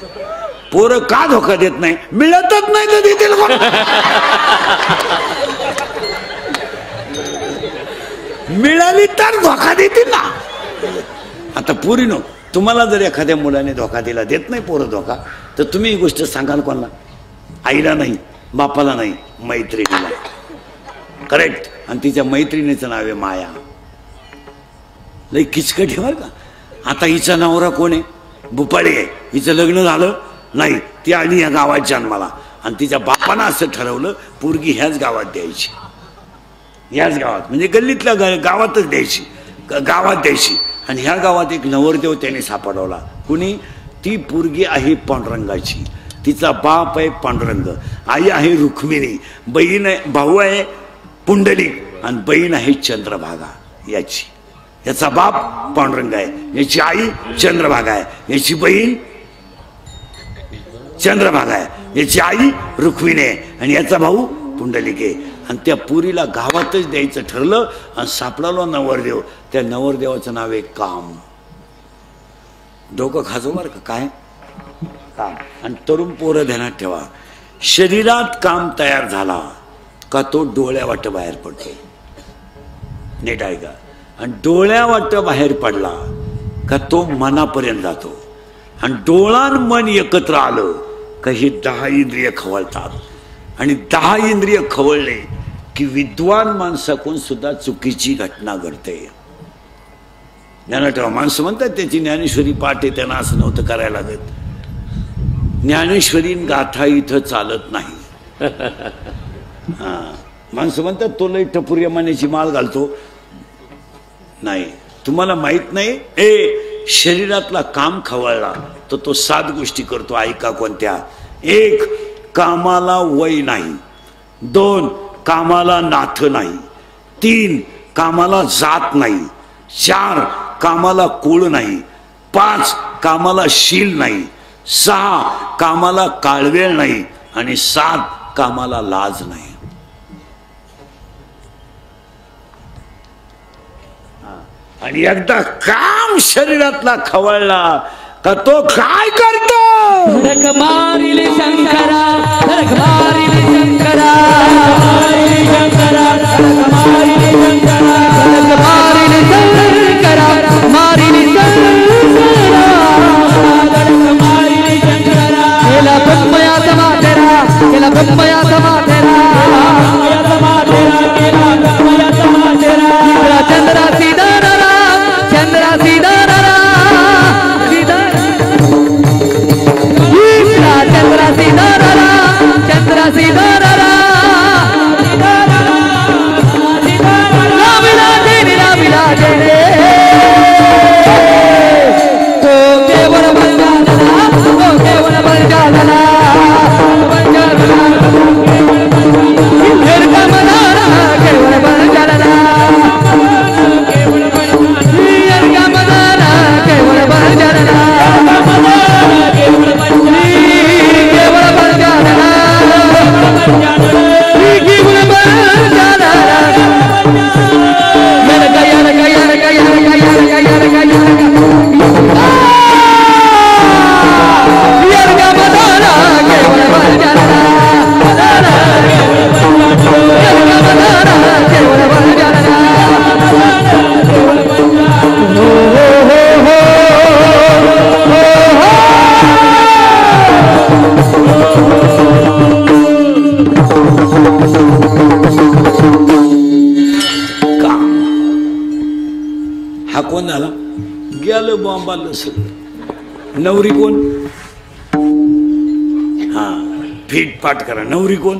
पोरं का धोका देत नाही? मिळतच नाही तर देतील कोण? मिळाली तर धोका देतील ना. आता पोरीनो, तुम्हाला जर एखाद्या मुलाने धोका दिला, देत नाही पोरं धोका, तर तुम्ही ही गोष्ट सांगाल कोणाला? आईला नाही, बापाला नाही, मैत्रिणीला. करेक्ट. आणि तिच्या मैत्रिणीचं नाव आहे माया. लई किचकट आहे बरं का. आता हिचा नवरा कोण आहे? भूपाळी आहे. हिचं लग्न झालं नाही, ती आली ह्या गावात जन्माला. आणि तिच्या बापानं असं ठरवलं पोरगी ह्याच गावात द्यायची. ह्याच गावात म्हणजे गल्लीतल्या गावातच द्यायची, गावात द्यायची. आणि ह्या गावात एक नवरदेव त्याने सापडवला. कुणी? ती पोरगी आहे पांडुरंगाची. तिचा बाप आहे पांडुरंग, आई आहे रुक्मिणी, बहीण आहे, भाऊ आहे पुंडलिक आणि बहीण आहे चंद्रभागा. याची, याचा बाप पांडुरंग आहे, याची आई चंद्रभागा आहे, याची बहीण चंद्रभागा आहे, याची आई रुक्मिणी आहे आणि याचा भाऊ पुंडलिक आहे. आणि त्या पुरीला गावातच द्यायचं ठरलं आणि सापडालो नवरदेव. त्या नवरदेवाचं नाव आहे काम. डोकं खाजवणार का? काय काम? आणि तरुण पोरं ध्यानात ठेवा, शरीरात काम तयार झाला का तो डोळ्यावाट बाहेर पडतो. नीट आहे का? आणि डोळ्यावाट बाहेर पडला का तो मनापर्यंत जातो. आणि डोळा आणि मन एकत्र आलं काही 10 इंद्रिय खवळतात आणि 10 इंद्रिय खवळले की विद्वान माणसाकडून सुद्धा चुकीची घटना घडते. ज्ञान ठेवा. माणसं म्हणतात त्याची ज्ञानेश्वरी पाठ आहे, त्यांना असं नव्हतं करायला लागत. ज्ञानेश्वरी गाथा इथं चालत नाही. हा, माणसं म्हणतात तो लई टपुर्या मानेची माळ घालतो. नाही, तुम्हाला माहित नाही. शरीरातला काम खवळला तर तो 7 गोष्टी करतो. ऐका कोणत्या? 1, कामाला वय नाही. 2, कामाला नाथ नाही. 3, कामाला जात नाही. 4, कामाला कुळ नाही. 5, कामाला शील नाही. 6, कामाला काळवेळ नाही. आणि 7, कामाला लाज नाही. आणि एकदा काम शरीरातला खवळला का तो काय करतो? धडक मारिले शंकरा, धडक मारिले शंकरा, मारिले शंकरा, धडक मारिले शंकरा, धडक मारिले शंकरा, मारिले शंकरा, धडक मारिले शंकरा. केला ब्रह्मया समाधेरा, केला ब्रह्मया समाधेरा, ब्रह्मया समाधेरा, केला ब्रह्मया समाधेरा. चंद्रा सीताराम, चंद्रा सीताराम, चंद्रा सीताराम, चंद्रा सीताराम, राम विलासे रे, राम विलासे रे. तो केवळ बंजारा, तो केवळ बंजारा, बंजारा केवळ बंजारा, केवळ बंजारा, केवळ बंजारा, केवळ बंजारा, केवळ बंजारा. हा कोण झाला? गेलं बॉम्बाला सगळं. नवरी कोण? हा, फीट पाठ करा. नवरी कोण?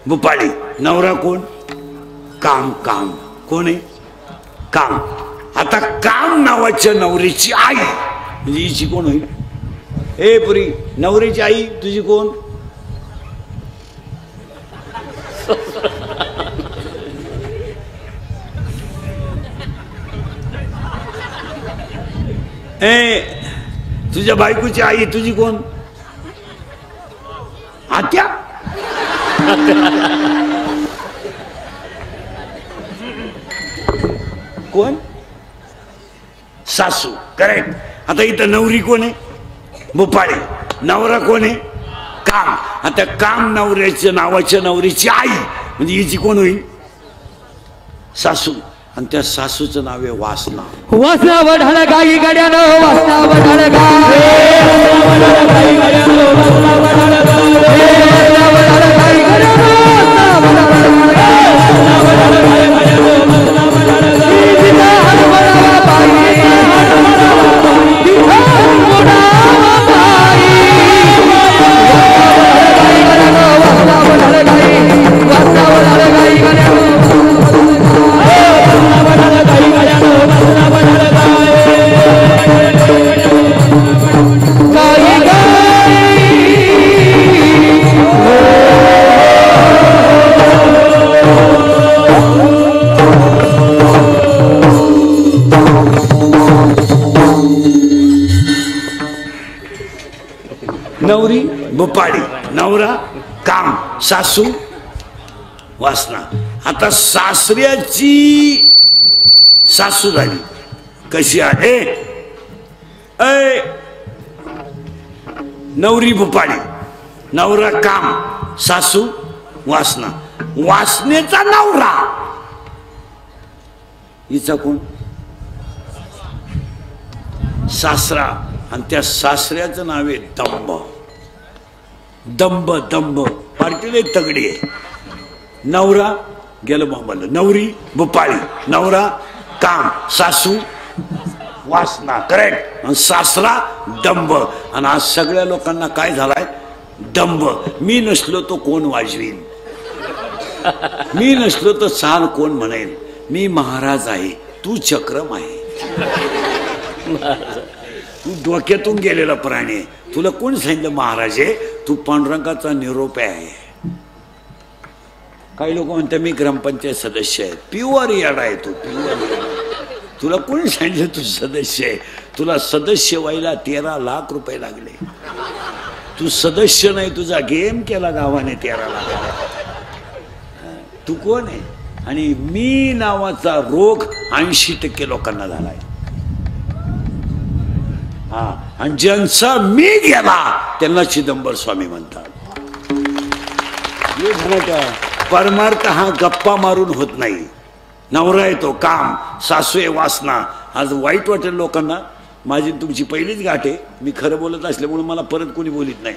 भुपाळी. नवरा कोण? काम. काम कोण आहे? काम. आता काम नावाच्या नवरीची आई म्हणजे हिची कोण होईल? ए पुरी, नवरीची आई तुझी कोण? तुझ्या बायकोची आई तुझी कोण? आत्या. कोण? सासू. करेक्ट. आता इथं नवरी कोण आहे? भुपाळी. नवरा कोण आहे? काम. आता काम नवऱ्याच्या नावाच्या नवरीची आई म्हणजे हिची कोण होईल? सासू. आणि त्या सासूचं नाव आहे वासना. वासना वढाळ गाई गड्यानं, वासना वढाळ गाई, वासना वढाळ गाई गड्यानं, वासना वढाळ गाई, वासना वढाळ गाई गड्यानं, वासना वढाळ गाई, वासना वढाळ गाई गड्यानं, वासना वढाळ गाई. तिचा हात वडावा बाई, तिचा हात वडावा बाई, तिचा हात वडावा बाई. वासना वढाळ गाई गड्यानं, वासना वढाळ गाई, वासना वढाळ गाई गड्यानं, नवरी भुपाळी, नवरा काम, सासू वासना. आता सासऱ्याची सासू झाली कशी आहे? नवरी भुपाळी, नवरा काम, सासू वासना. वासनेचा नवरा हिचा कोण? सासरा. आणि त्या सासऱ्याचं नाव आहे दंभ. दंब दंब पार्टीला तगडी आहे. नवरा गेलं बोंबाला, नवरी बुपाळी, नवरा काम, सासू वासना करेक्ट, सासरा दंब. आणि आज सगळ्या लोकांना काय झालाय? दंब. मी नसलो तो कोण वाजवीन, मी नसलो तर चाल कोण म्हणेल, मी महाराज आहे तू चक्रम आहे. तू डोक्यातून गेलेला प्राणी आहे. तुला कोण सांगितलं महाराज आहे? तू पांडुरंगाचा निरोप आहे. काही लोक म्हणतात मी ग्रामपंचायत सदस्य आहे. प्युअर याडा आहे तू, प्युअर. तुला कोणी सांगितलं तू सदस्य आहे? तुला सदस्य व्हायला 13 लाख रुपये लागले. तू सदस्य नाही, तुझा गेम केला गावाने 13 लाख. तू कोण आहे? आणि मी नावाचा रोग 80% लोकांना झालाय. हा, आणि ज्यांचा मी गेला त्यांना चिदंबर स्वामी म्हणतात. परमार्थ हा गप्पा मारून होत नाही. नवरा येतो काम, सासू आहे वासना. आज वाईट वाटेल लोकांना, माझी तुमची पहिलीच गाठ आहे. मी खरं बोलत असल्यामुळे मला परत कोणी बोलित नाही.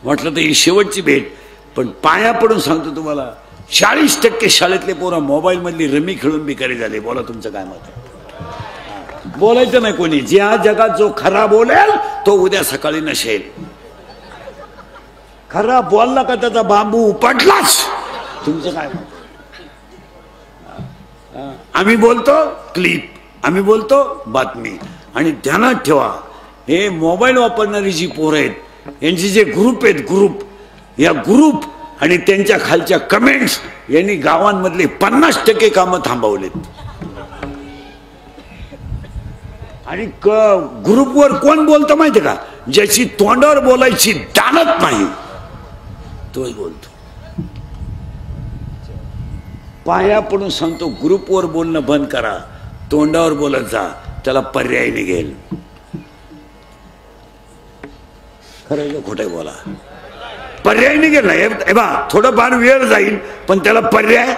म्हटलं तर ही शेवटची भेट. पण पाया पडून सांगतो तुम्हाला, 40% शाळेतले पोरं मोबाईल मधली रमी खेळून बिकारी झाले. बोला तुमचं काय मत आहे? बोलायचं नाही कोणी. ज्या जगात जो खरा बोलेल तो उद्या सकाळी नसेल. खरा बोलला का त्याचा बांबू उपटलाच. तुमचं काय मत? आम्ही बोलतो क्लिप, आम्ही बोलतो बातमी. आणि ध्यानात ठेवा, हे मोबाईल वापरणारी जी पोरं आहेत यांचे जे ग्रुप आहेत, ग्रुप, या ग्रुप आणि त्यांच्या खालच्या कमेंट्स यांनी गावांमधले 50% कामं थांबवलेत. आणि ग्रुपवर कोण बोलतं माहिती का? ज्याची तोंडावर बोलायची दानत नाही तोच बोलतो. पाया पडून सांगतो, ग्रुपवर बोलणं बंद करा, तोंडावर बोलत जा, त्याला पर्याय निघेल. खरं खोटं बोला, पर्याय निघेल ना. बा थोडंफार वेळ जाईल पण त्याला पर्याय.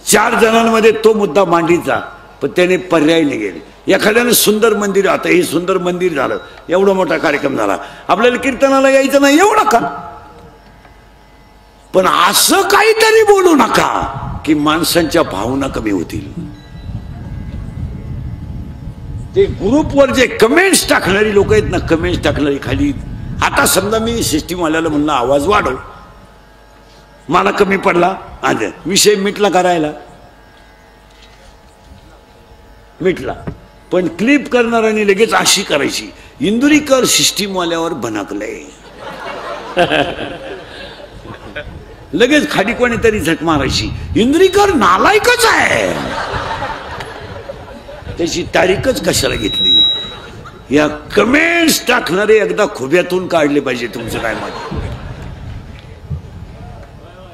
4 जणांमध्ये तो मुद्दा मांडीचा, पण त्याने पर्याय निघेल. एखाद्याने सुंदर मंदिर, आता हे सुंदर मंदिर झालं, एवढा मोठा कार्यक्रम झाला, आपल्याला कीर्तनाला यायचं नाही एवढं नका, पण असं काहीतरी बोलू नका की माणसांच्या भावना कमी होतील. ते ग्रुपवर जे कमेंट्स टाकणारी लोक आहेत ना, कमेंट्स टाकणारी खाली. आता समजा मी सिस्टीम वाल्याला म्हणलं आवाज वाढव, मला कमी पडला, आज विषय मिटला करायला, मिटला. पण क्लिप करणाऱ्याने लगेच अशी करायची. इंदुरीकर सिस्टीम वाल्यावर भनकलंय, लगेच खाली कोणीतरी झक मारायची. इंदुरीकर नालायकच आहे, त्याची तारीखच कशाला घेतली. या कमेंट्स टाकणारे एकदा खोब्यातून काढले पाहिजे. तुमचं काय मत?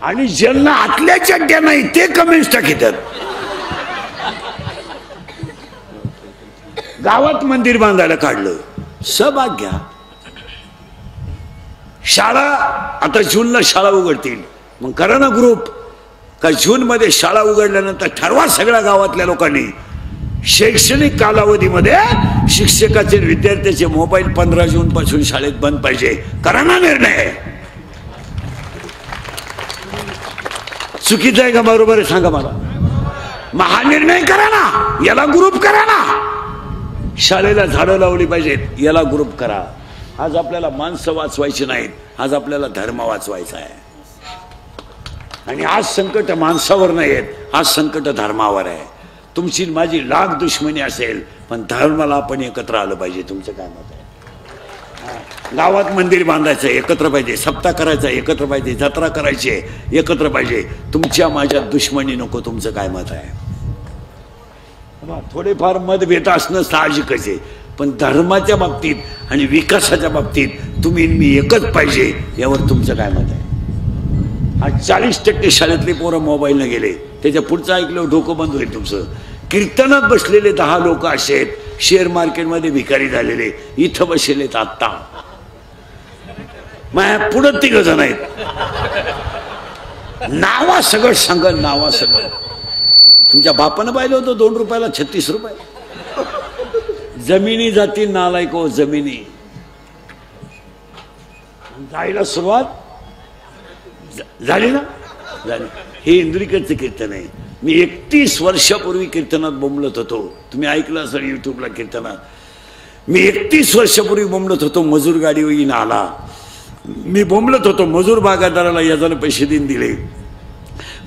आणि ज्यांना आतल्या चड्ड्या नाही ते कमेंट्स टाकतात. गावात मंदिर बांधायला काढलं, सहभाग घ्या. शाळा, आता जूनला शाळा उघडतील, मग करा ना ग्रुप. का जून मध्ये शाळा उघडल्यानंतर ठरवा सगळ्या गावातल्या लोकांनी, शैक्षणिक कालावधीमध्ये शिक्षकाचे विद्यार्थ्याचे मोबाईल 15 जून पासून शाळेत बंद पाहिजे. करा ना निर्णय. चुकीचा आहे का बरोबर आहे सांगा मला? महा निर्णय करा ना, याला ग्रुप करा ना. शाळेला झाडं लावली पाहिजेत, याला ग्रुप करा. आज आपल्याला माणसं वाचवायची नाहीत, आज आपल्याला धर्म वाचवायचा आहे. आणि आज संकट माणसावर नाही आहेत, आज संकट धर्मावर आहे. तुमची माझी लाख दुश्मनी असेल पण धर्माला आपण एकत्र आलं पाहिजे. तुमचं काय मत आहे? गावात मंदिर बांधायचं एकत्र पाहिजे, सप्ताह करायचा एकत्र पाहिजे, जत्रा करायची एकत्र पाहिजे. तुमच्या माझ्या दुश्मनी नको. तुमचं काय मत आहे? थोडेफार मतभेद असणं साहजिकच आहे, पण धर्माच्या बाबतीत आणि विकासाच्या बाबतीत तुम्ही मी एकच पाहिजे. यावर तुमचं काय मत आहे? आज 40% शाळेतले पोरं मोबाईलनं गेले, त्याच्या पुढचं ऐकलं डोकं बंद होईल तुमचं. कीर्तनात बसलेले 10 लोक असे आहेत, शेअर मार्केटमध्ये भिकारी झालेले, इथं बसलेत आत्ता. माझ्या पुढं 3 जण आहेत. नावा सगळं सांगत, नावा सगळं. तुमच्या बापानं पाहिलं होतं 2 रुपयाला 36 रुपये. जमिनी जातील नालायको, जमिनी. जायला सुरुवात झाली ना, झाली. हे इंद्रिकडचं कीर्तन आहे. मी 31 वर्षापूर्वी कीर्तनात बोंबलत होतो. तुम्ही ऐकलं असेल युट्यूबला कीर्तनात. मी 31 वर्षापूर्वी बोंबलत होतो, मजूर गाडी येईन आला. मी बोंबलत होतो, मजूर बागायतदाराला याजाने पैसे देऊन दिले.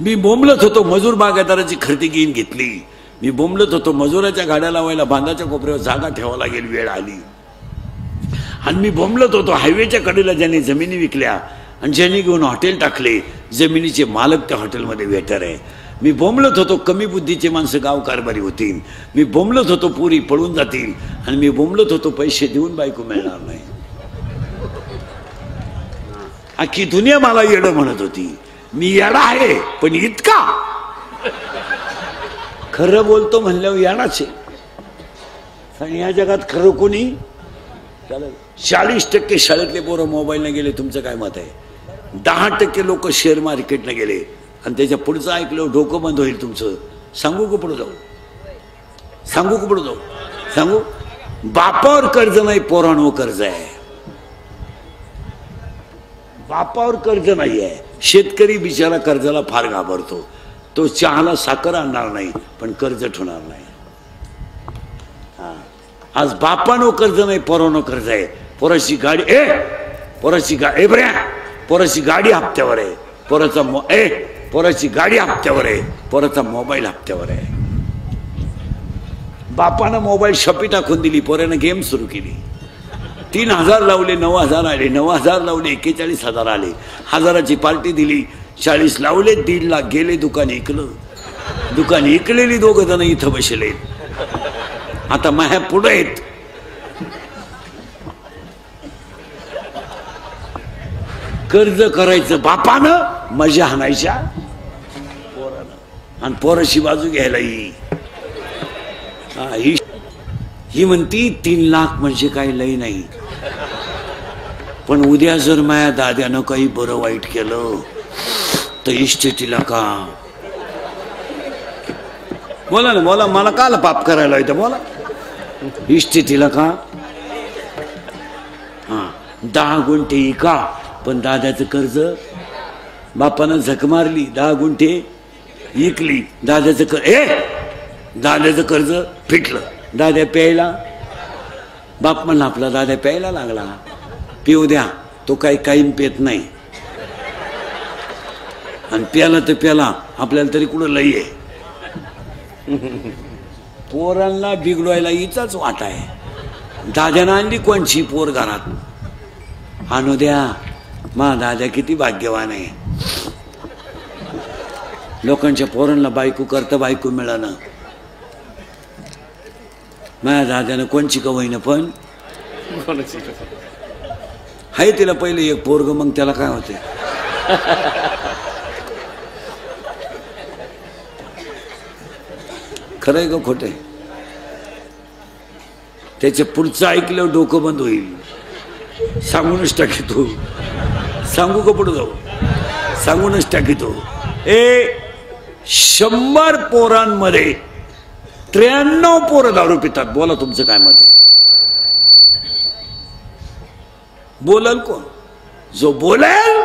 मी बोंबलत होतो, मजूर बागायतदाराची खरेदी घेऊन घेतली. मी बोंबलत होतो, मजुराच्या गाड्या लावायला बांधाच्या कोपऱ्यावर जागा ठेवावं लागेल, वेळ आली. आणि मी बोंबलत होतो, हायवेच्या कडेला ज्यांनी जमिनी विकल्या आणि ज्यांनी घेऊन हॉटेल टाकले, जमिनीचे मालक त्या हॉटेलमध्ये वेटर आहे. मी बोंबलत होतो, कमी बुद्धीचे माणसं गाव कारभारी होतील. मी बोंबलत होतो, पुरी पळून जातील. आणि मी बोंबलत होतो, पैसे देऊन बायको मिळणार नाही. अख्खी दुनिया मला येडं म्हणत होती. मी येडा आहे, पण इतका खरं बोलतो म्हणल्यावर येडाच आहे. आणि या जगात खरं कोणी 40% शाळेतले पोरं मोबाईलने गेले. तुमचं काय मत आहे? 10% लोक शेअर मार्केटने गेले. आणि त्याच्या पुढचं ऐकलं डोकं बंद होईल तुमचं. सांगू का पुढे जाऊ? सांगू का पुढे जाऊ? सांगू. बापावर कर्ज नाही, पोरांवर कर्ज आहे. बापावर कर्ज नाही आहे. शेतकरी बिचारा कर्जाला फार घाबरतो. तो चहाला साखर आणणार नाही, पण कर्ज ठेवणार नाही. आज बापानो कर्ज नाही, पोरानो कर्ज आहे. पोराची गाडी पोराची गाडी हप्त्यावर आहे. पोराची गाडी हप्त्यावर आहे. पोराचा मोबाईल हप्त्यावर आहे. बापानं मोबाईल शॉपी टाकून दिली, पोरानं गेम सुरू केली. 3000 लावले, 9000 आले. 9000 लावले, 41,000 आले. 1000ची पार्टी दिली, 40 लावले, 1.5 लाख गेले. दुकान ऐकलं. दुकान ऐकलेली 2 जण इथं बसले. आता माझ्या पुढे आहेत. कर्ज करायचं बापानं, मजा हाणायच्या पोरानं. आणि पोराची बाजू घ्यायला ही म्हणती 3 लाख म्हणजे काही लई नाही. पण उद्या जर माझ्या दाद्यानं काही बरं वाईट केलं तर इस्टेटीला का? बोला ना, बोला. मला काल पाप करायला येतं, बोला. इस्टेटीला का? 10 गुंठे का? पण दाद्याचं कर्ज बापानं झक मारली, 10 गुंठे इकली. दाद्याचं कर्ज फिटलं. दाद्या प्यायला, बाप म्हणला आपला दाद्या प्यायला लागला, पिऊ द्या. तो काही कायम पेत नाही. आणि प्याला तर प्याला, आपल्याला तरी कुठं लई आहे. पोरांना बिघडवायला हिचाच वाट आहे. दाद्यानं आणली कोणची पोर घरात? आणू द्या. मा दाद्या किती भाग्यवान आहे. लोकांच्या पोरांना बायको करता बायको मिळालं. माझ्या दाद्यानं कोणची कवईनं पण हाय तिला पहिले एक पोरग, मग त्याला काय होते? खरंय का खोटं? त्याच्या पुढचं ऐकलं डोकं बंद होईल. सांगूनच टाकीतो. सांगू का पुढे जाऊ? सांगूनच टाकीतो. 100 पोरांमध्ये 93 पोरं दारू पितात. बोला तुमचं काय मत आहे? बोलाल कोण? जो बोलेल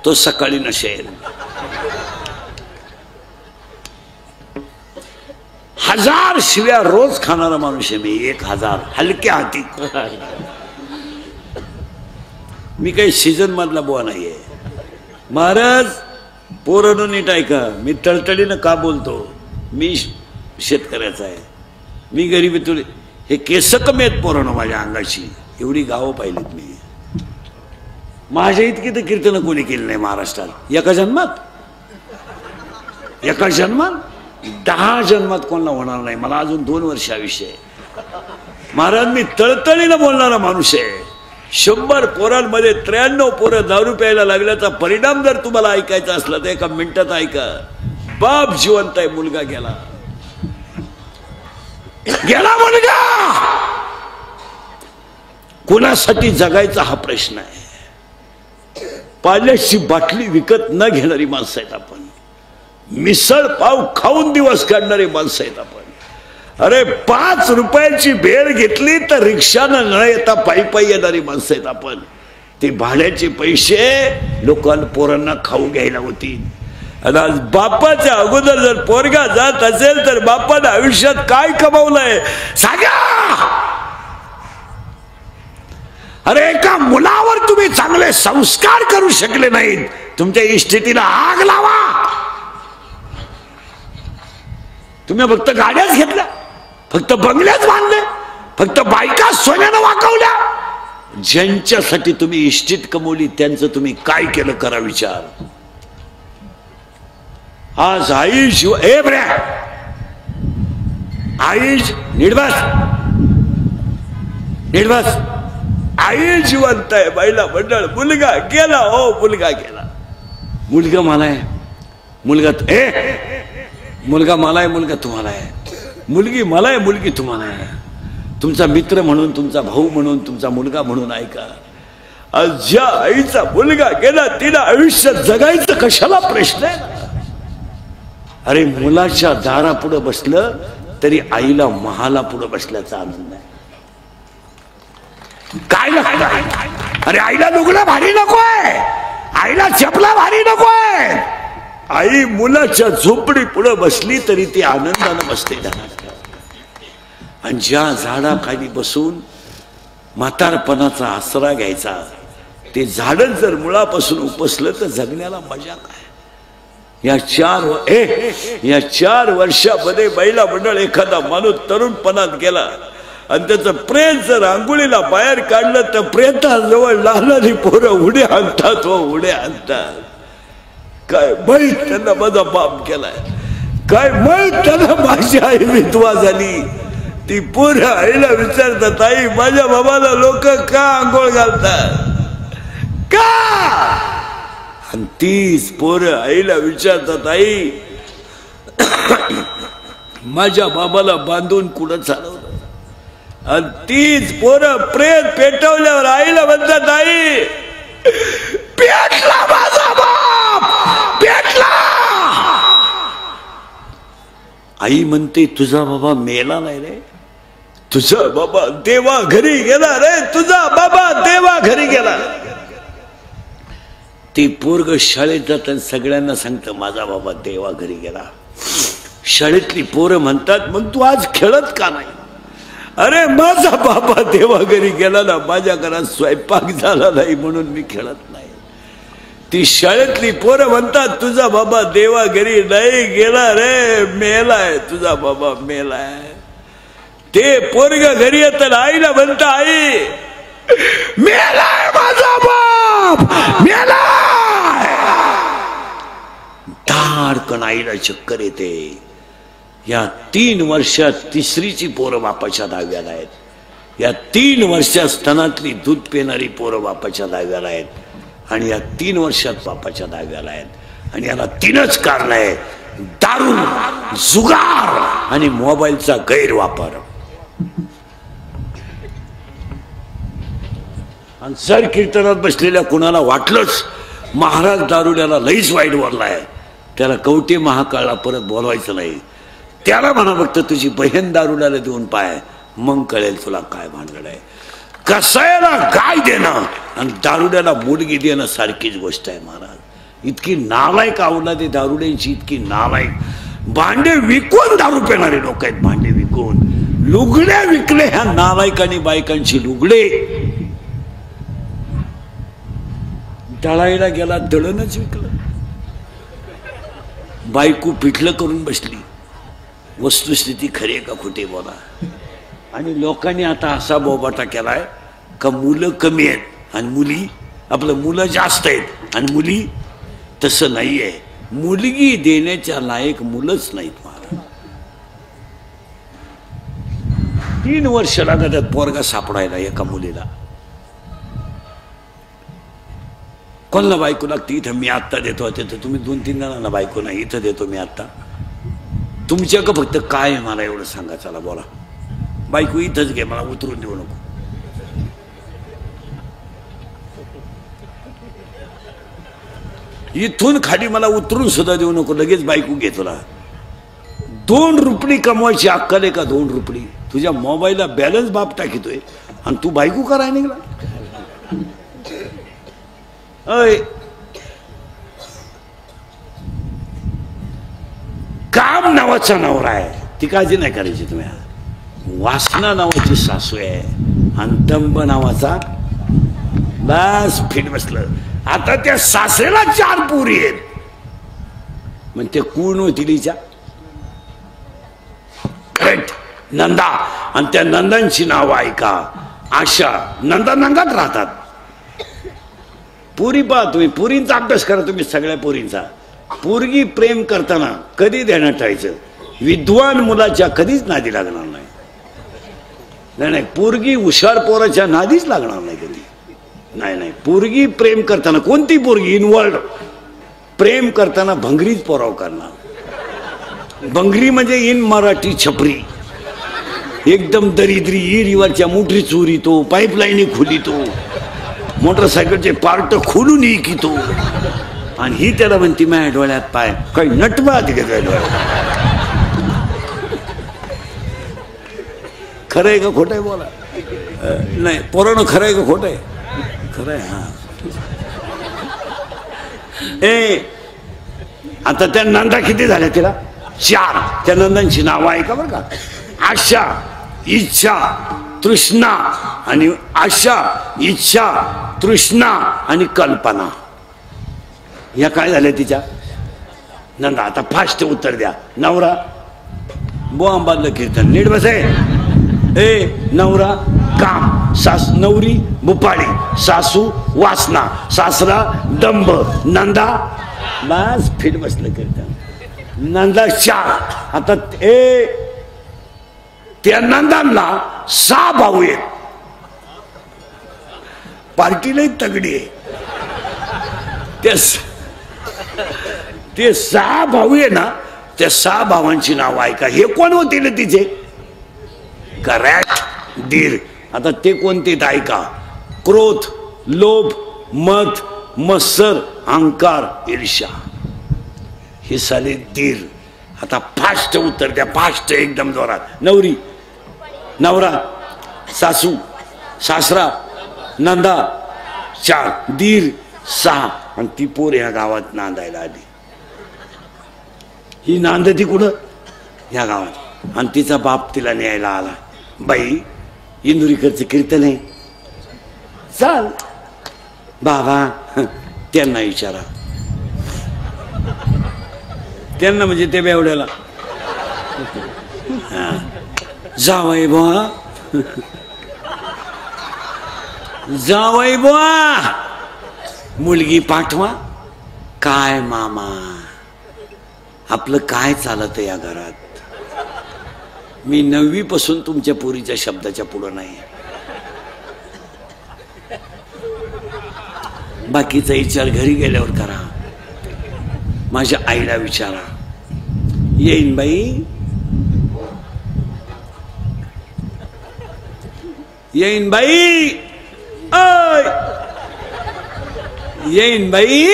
तो सकाळी नशेल. 1000 शिव्या रोज खाणारा माणूस आहे मी. 1000 हलक्या हाती. मी काही सीझन मधला बुवा नाहीये. महाराज पोरांनो नीट ऐका. मी तळतळीनं का बोलतो? मी शेतकऱ्याचा आहे. मी गरीबी तुले हे केस कमी आहेत पोरांनो माझ्या अंगाची. एवढी गावं पाहिलीत मी. माझ्या इतकी तर कीर्तन कोणी केली नाही महाराष्ट्रात. एका जन्मात 10 जन्मात कोणाला होणार नाही. मला अजून 2 वर्ष आयुष्य आहे. महाराज मी तळतळीनं बोलणारा माणूस आहे. 100 पोरांमध्ये 93 पोरं दारू प्यायला लागल्याचा परिणाम जर तुम्हाला ऐकायचा असला तर 1 मिनिटात ऐका. बाप जिवंत आहे, मुलगा गेला. मुलगा. कुणासाठी जगायचा हा प्रश्न आहे. पाण्याची बाटली विकत न घेणारी माणसं आहेत आपण. मिसळ पाव खाऊन दिवस काढणारी माणसं आहेत आपण. अरे 5 रुपयाची भेळ घेतली तर रिक्षानं न येता पायी पायी येणारी माणसं आहेत आपण. ते भाड्याचे पैसे लोकांना पोरांना खाऊ घ्यायला होतील. आणि आज बापाच्या अगोदर जर पोरगा जात असेल तर बापाने आयुष्यात काय कमावलंय सांगा. अरे एका मुलावर तुम्ही चांगले संस्कार करू शकले नाहीत, तुमच्या इस्टेटीला आग लावा. तुम्ही फक्त गाड्याच घेतल्या, फक्त बंगल्याच बांधले, फक्त बायका सोन्यानं वाकवल्या. ज्यांच्यासाठी तुम्ही इस्टेट कमवली त्यांचं तुम्ही काय केलं करा विचार. आज आई शिव ए बऱ्या आई निर्वास निर्वास आई जिवंत आहे. महिला मंडळ मुलगा गेला, हो मुलगा गेला. मुलगा मला आहे, मुलगा मुलगा मला आहे, मुलगा तुम्हाला आहे. मुलगी मला आहे, मुलगी तुम्हाला आहे. तुमचा मित्र म्हणून, तुमचा भाऊ म्हणून, तुमचा मुलगा म्हणून ऐका. आज ज्या आईचा मुलगा गेला तिला आयुष्य जगायचं कशाला प्रश्न आहे. अरे मुलाच्या दारापुढे बसलं तरी आईला महाला पुढे बसल्याचा आनंद आहे. काय लागतं? अरे आईला लुगडं भारी नकोय, आईला चपला भारी नकोय. आई मुलाच्या झोपडी पुढे बसली तरी ती आनंदानं बसते. आणि ज्या झाडाखाली बसून म्हातारपणाचा आसरा घ्यायचा, ते झाडच जर मुळापासून उपसलं तर जगण्याला मजा काय. या 4 वर्षामध्ये महिला मंडळ एखादा माणूस तरुणपणात गेला आणि त्याचं प्रेत जर आंघोळीला बाहेर काढलं तर प्रेताजवळ लहानारी पोरं उड्या आणतात, हो उड्या आणतात. काय माहीत त्यांना माझा बाप केलाय, काय माहीत त्यांना माझी आई विधवा झाली. ती पोरं आईला विचारतात, आई माझ्या बाबाला लोक का आंघोळ घालतात का. आणि तीच पोरं आईला विचारतात, आई माझ्या बाबाला बांधून कुठं चालवलं. आणि तीच पोरं प्रेत पेटवल्यावर आईला म्हणतात, आई पेटला माझा बाप पेटला. आई म्हणते तुझा बाबा मेला नाही रे, तुझा बाबा देवा घरी गेला रे, तुझा बाबा देवा घरी गेला. ते पोरग शाळेत जातात, सगळ्यांना सांगतं माझा बाबा देवा घरी गेला. शाळेतली पोरं म्हणतात मग तू आज खेळत का नाही. अरे माझा बाबा देवा घरी गेला ना, माझ्या घरात स्वयंपाक झाला नाही म्हणून मी खेळत नाही. ती शाळेतली पोरं म्हणतात तुझा बाबा देवा घरी नाही गेला रे, मेलाय, तुझा बाबा मेलाय. ते पोरग घरी येतं आईला म्हणतं, आई मेलाय माझा बाप मेलाय. धाडकन आईला चक्कर येते. या 3 वर्षात तिसरीची पोरं बापाच्या दहाव्याला आहेत. या 3 वर्षात स्तनातली दूध पिणारी पोरं बापाच्या दहाव्याला आहेत. आणि या 3 वर्षात बापाच्या दहाव्याला आहेत. आणि याला 3च कारण आहे, दारू, जुगार आणि मोबाईलचा गैरवापर. आणि जर कीर्तनात बसलेल्या कुणाला वाटलंच महाराज दारुड्याला लईच वाईट बोललाय, त्याला कवटे महाकाळला परत बोलवायचं नाही. त्याला म्हणा फक्त तुझी बहीण दारुड्याला देऊन पाय, मग कळेल तुला काय भानगड आहे. कसायला गाय देणं आणि दारुड्याला मुलगी देणं सारखीच गोष्ट आहे महाराज. इतकी नालायक अवलादे दारुड्यांची, इतकी नालायक. भांडे विकून दारू पिणारे लोक आहेत, भांडे विकून. लुगड्या विकले ह्या नालायकांनी बायकांची लुगडे. दळायला गेला दळणच विकलं. बायको पिठलं करून बसली. वस्तुस्थिती खरी आहे का खोटी बोला. आणि लोकांनी आता असा बोबाटा केलाय का मुलं कमी आहेत आणि मुली, आपलं मुलं जास्त आहेत आणि मुली. तसं नाहीये. मुलगी देण्याच्या लायक मुलंच नाहीत महाराज. 3 वर्ष लागतात पोरगा सापडायला एका मुलीला. कोणाला बायको लागते इथं मी आत्ता देतो, तर तुम्ही 2-3 जणांना बायको नाही इथं देतो मी आत्ता. तुमच्या का फक्त काय मला एवढं सांगा, चला बोला. बायको इथंच घे, मला उतरून देऊ नको. इथून खाली मला उतरून सुद्धा देऊ नको, लगेच बायको घे तुला. 2 रुपये कमवायची अक्कल आहे का? 2 रुपये तुझ्या मोबाईलला बॅलन्स बाप टाकितोय आणि तू बायको करायला निघला. अय काम नावाचा नवरा आहे, ती काळजी नाही करायची तुम्ही. वासना नावाची सासू आहे आणि दंब नावाचा बस फिट बसलं. आता त्या सासऱ्याला 4 पोरी आहेत, मग ते कोण होती तिच्या? करेक्ट, नंदा. आणि त्या नंदांची नाव ऐका, आशा. नंदा नंदात राहतात. पुरी पहा तुम्ही, पुरींचा अभ्यास करा तुम्ही, सगळ्या पुरींचा. पोरगी प्रेम करताना कधी देण्यात ठेवायचं? विद्वान मुलाच्या कधीच नादी लागणार नाही. नाही, पोरगी हुशार पोराच्या नादीच लागणार नाही कधी. नाही, पोरगी प्रेम करताना, कोणती पोरगी इनवर्ल्ड प्रेम करताना भंगरीच पोराव करणार. भंगरी म्हणजे इन मराठी छपरी, एकदम दरिद्री. इरीवरच्या मोटरी चोरीतो, पाईपलाईनी खोलितो, मोटरसायकलचे पार्ट खोलून इकितो. आणि ही त्याला म्हणती माझ्या डोळ्यात पाय, काही नटवा तिथे डोळ्यात. खरं आहे का खोटं आहे बोला? नाही पोरानं, खरं आहे का खोटं आहे? खरं आहे. हा आता त्या नंदा किती झाल्या तिला? 4. त्या नंदांची नावं आहे का बरं का? आशा, इच्छा, तृष्णा. आणि आशा, इच्छा, तृष्णा आणि कल्पना, या काय झाल्या तिच्या नंदा? आता फास्ट उत्तर द्या. नवरा बोंबादलं कीर्तन, नीट बसे. नवरा काम, नवरी भुपाळी, सासू वासना, सासरा दंभ, नंदा बस फिट बसलं कीर्तन. नंदा 4. आता त्या नंदांना 6 भाऊ आहेत. पार्टीला तगडी आहे. ते 6 भाऊ आहे ना, त्या 6 भावांची नाव ऐका. हे कोण होते ना तिचे? करेक्ट, दीर. आता ते कोणते ऐका? क्रोध, लोभ, मद, मत्सर, अहंकार, ईर्ष्या, हे साले दीर. आता फास्ट उत्तर द्या, फास्ट एकदम जोरात. नवरा, सासू, सासरा, नंदा 4, दीर 6. आणि ती पोर ह्या गावात नांदायला आली. ही नांदती कुठं? ह्या गावात. आणि तिचा बाप तिला न्यायला आला. बाई, इंदुरीकरचं कीर्तन आहे, चाल. बाबा त्यांना विचारा. त्यांना म्हणजे ते बेवड्याला. जावई बुवा, जावई बुवा, मुलगी पाठवा. काय मामा, आपलं काय चालत या घरात? मी 9वी पासून तुमच्या पोरीच्या शब्दाच्या पुढं नाही. बाकीचा विचार घरी गेल्यावर करा. माझ्या आईला विचारा. येईन बाई, येईन बाई, येईन बाई,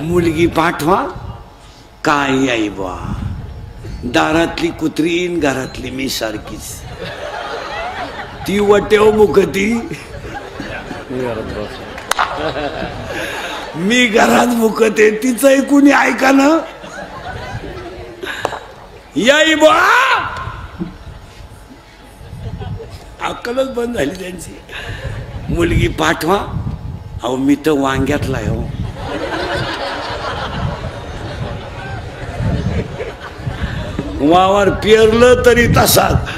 मुलगी पाठवा. काय आई बा, दारातली कुत्रीन, घरातली मी सारखीच. ती वटेव मुखती, मी घरात मुकते, तिचंही कुणी ऐका ना. याई बा, अक्कलच बंद झाली त्यांची. मुलगी पाठवा. अहो मी तर वांग्यातला आहे हो. वावर पेरलं तरी तसाच,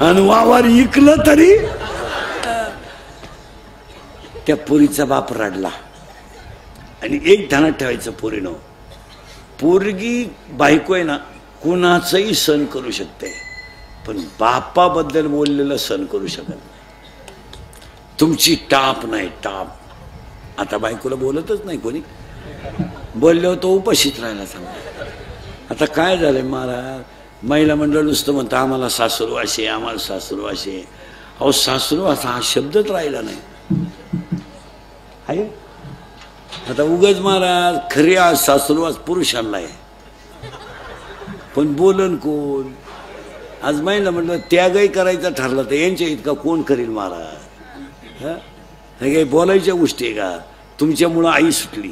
आणि वावर इकलं तरी. त्या पोरीचा बाप रडला. आणि एक ध्यानात ठेवायचं पोरीनं, पोरगी बायको आहे ना, कुणाचंही सण करू शकते, पण बापाबद्दल बोललेलं सण करू शकत नाही. तुमची टाप नाही, टाप. आता बायकोला बोलतच नाही कोणी. बोलले होतो उपाशीत राहायला सांगा. आता काय झालंय महाराज, महिला मंडळ नुसतं म्हणतं आम्हाला सासरू असे, आम्हाला सासरू असे. अहो सासरू असा हा शब्दच राहिला नाही आहे. आता उगाच महाराज खरे आज सासरू आज पुरुषांना आहे, पण बोलन कोण? आज महिला मंडळ त्यागही करायचा ठरला तर यांच्या इतका कोण करील महाराज? हे काही बोलायच्या गोष्टी आहे का? तुमच्यामुळं आई सुटली.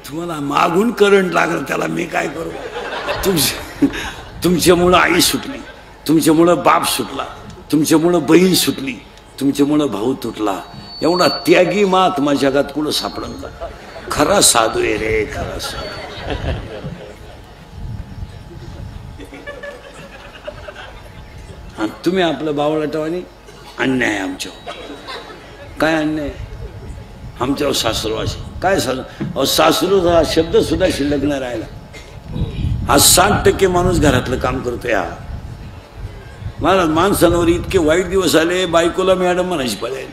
तुम्हाला मागून करंट लागलं त्याला मी काय करू? तुमच्यामुळं आई सुटली, तुमच्यामुळं बाप सुटला, तुमच्यामुळं बहीण सुटली, तुमच्यामुळं भाऊ तुटला. एवढा त्यागी महात्मा जगात कुठं सापडन का? खरा साधू आहे रे, खरा साधू. आणि तुम्ही आपलं बावळाटवानी अन्याय आमच्यावर. काय अन्याय? आमच्यावर सासरवाशी काय सासरू हा शब्द सुद्धा शिल्लक नाही राहिला. आज 60% माणूस घरातलं काम करतोय. हा मला माणसांवर इतके वाईट दिवस आले, बायकोला मॅडम म्हणायची पडेल.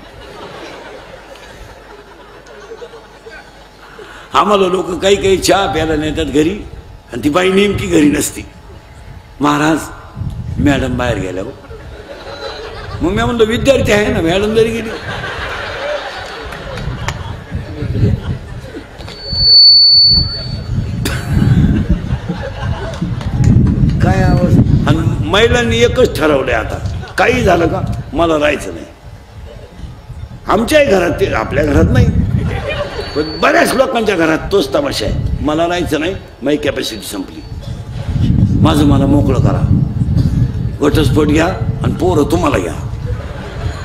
आम्हाला लोक काही काही चहा प्यायला नेतात घरी आणि ती बाई नेमकी घरी नसती. महाराज मॅडम बाहेर गेल्या. मग मी म्हणतो विद्यार्थी आहे ना, मॅडम जरी गेली. काय आवाज. आणि महिलांनी एकच ठरवलंय आता, काही झालं का मला राहायचं नाही. आमच्याही घरात ते, आपल्या घरात नाही पण बऱ्याच लोकांच्या घरात तोच तमाशा आहे. मला राहायचं नाही, माझी कॅपॅसिटी संपली, माझं मला मोकळं करा, घटस्फोट घ्या आणि पोरं तुम्हाला घ्या.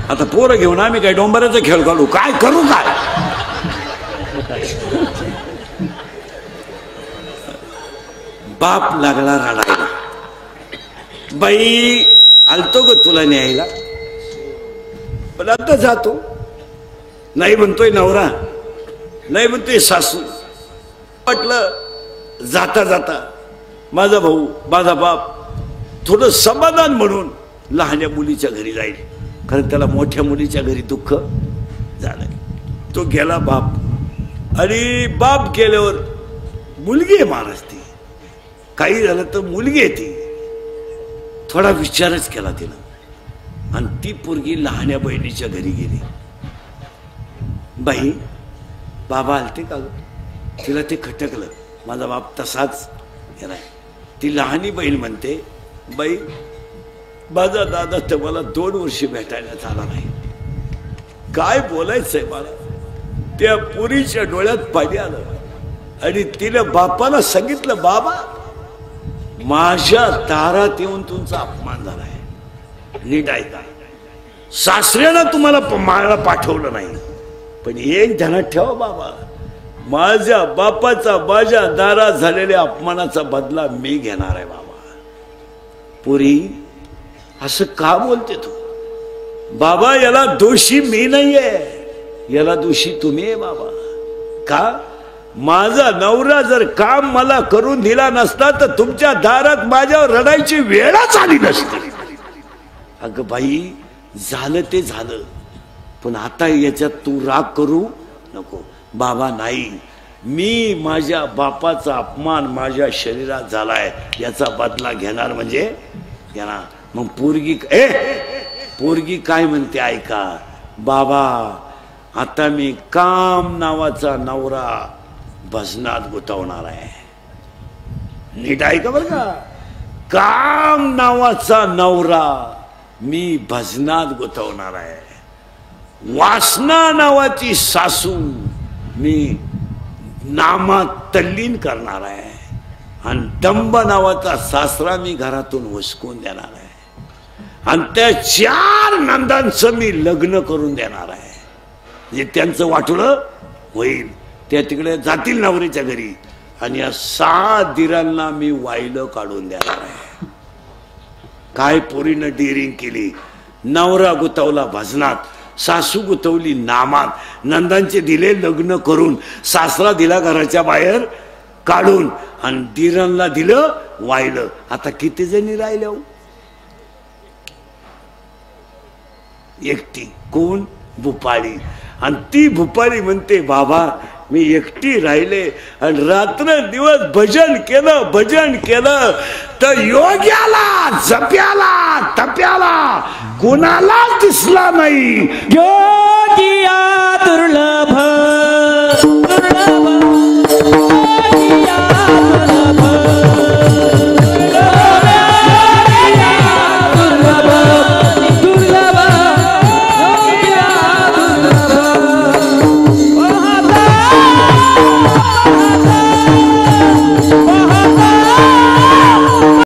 आता पोरं घेऊन आम्ही काय डोंबऱ्याचा खेळ घालू? काय करू? काय बाप लागला रडायला. बाई आलतो ग तुला न्यायला, पण आता जातो. नाही म्हणतोय नवरा, नाही म्हणतोय सासू. म्हटलं जाता जाता माझा भाऊ, माझा बाप थोडं समाधान म्हणून लहान्या मुलीच्या घरी जाईल, कारण त्याला मोठ्या मुलीच्या घरी दुःख झालंय. तो गेला बाप. आणि बाप गेल्यावर मुलगी आहे महाराज. ती काही झालं तर मुलगी आहे. ती थोडा विचारच केला तिनं आणि ती पोरगी लहान्या बहिणीच्या घरी गेली. बाई बाबा आलते का ग? तिला ते खटकलं, माझा बाप तसाच गेलाय. ती लहानी बहीण म्हणते, बाई माझा दादा तर मला 2 वर्ष भेटायला आला नाही. काय बोलायचंय मला. त्या पोरीच्या डोळ्यात पाणी आलं आणि तिनं बापाला सांगितलं, बाबा माझ्या दारात येऊन तुमचा अपमान झालाय, नीट ऐका. सासऱ्यानं तुम्हाला मला पाठवलं नाही, पण एक ध्यानात ठेवा बाबा, माझ्या बापाचा माझ्या दारात झालेल्या अपमानाचा बदला मी घेणार आहे बाबा. पुरी असं का बोलते तू? बाबा याला दोषी मी नाहीये, याला दोषी तुम्ही आहे बाबा. का? माझा नवरा जर काम मला करून दिला नसता तर तुमच्या दारात माझ्यावर रडायची वेळच आली नसती. अगं बाई झालं ते झालं, पण आता याच्यात तू राग करू नको. बाबा नाही, मी माझ्या बापाचा अपमान माझ्या शरीरात झालाय, याचा बदला घेणार म्हणजे घेणार. मग पोरगी काय म्हणते ऐका. बाबा आता मी काम नावाचा नवरा भजनात गुंतवणार आहे. नीट ऐका बरं का. काम नावाचा नवरा मी भजनात गुंतवणार आहे. वासना नावाची सासू मी नामात तल्लीन करणार आहे. आणि दंब नावाचा सासरा मी घरातून हुसकून देणार आहे. आणि त्या 4 नंदांचं मी लग्न करून देणार आहे. म्हणजे त्यांचं वाटोळं होईल, त्या तिकडे जातील नवरीच्या घरी आणि या 6 दिरांना मी वाहिलं काढून देणार आहे. काय पोरीनं डिरिंग केली. नवरा गुतवला भजनात, सासू गुतवली नामात, नंदांचे दिले लग्न करून, सासरा दिला घराच्या बाहेर काढून आणि दिरांना दिलं वाहिलं. आता किती जणी राहिल्या? एकटी. कोण? भुपाळी. आणि ती भुपाळी म्हणते, बाबा मी एकटी राहिले आणि रात्र दिवस भजन केलं तर योग्याला जप्याला तप्याला कोणाला दिसला नाही. योगिया दुर्लभ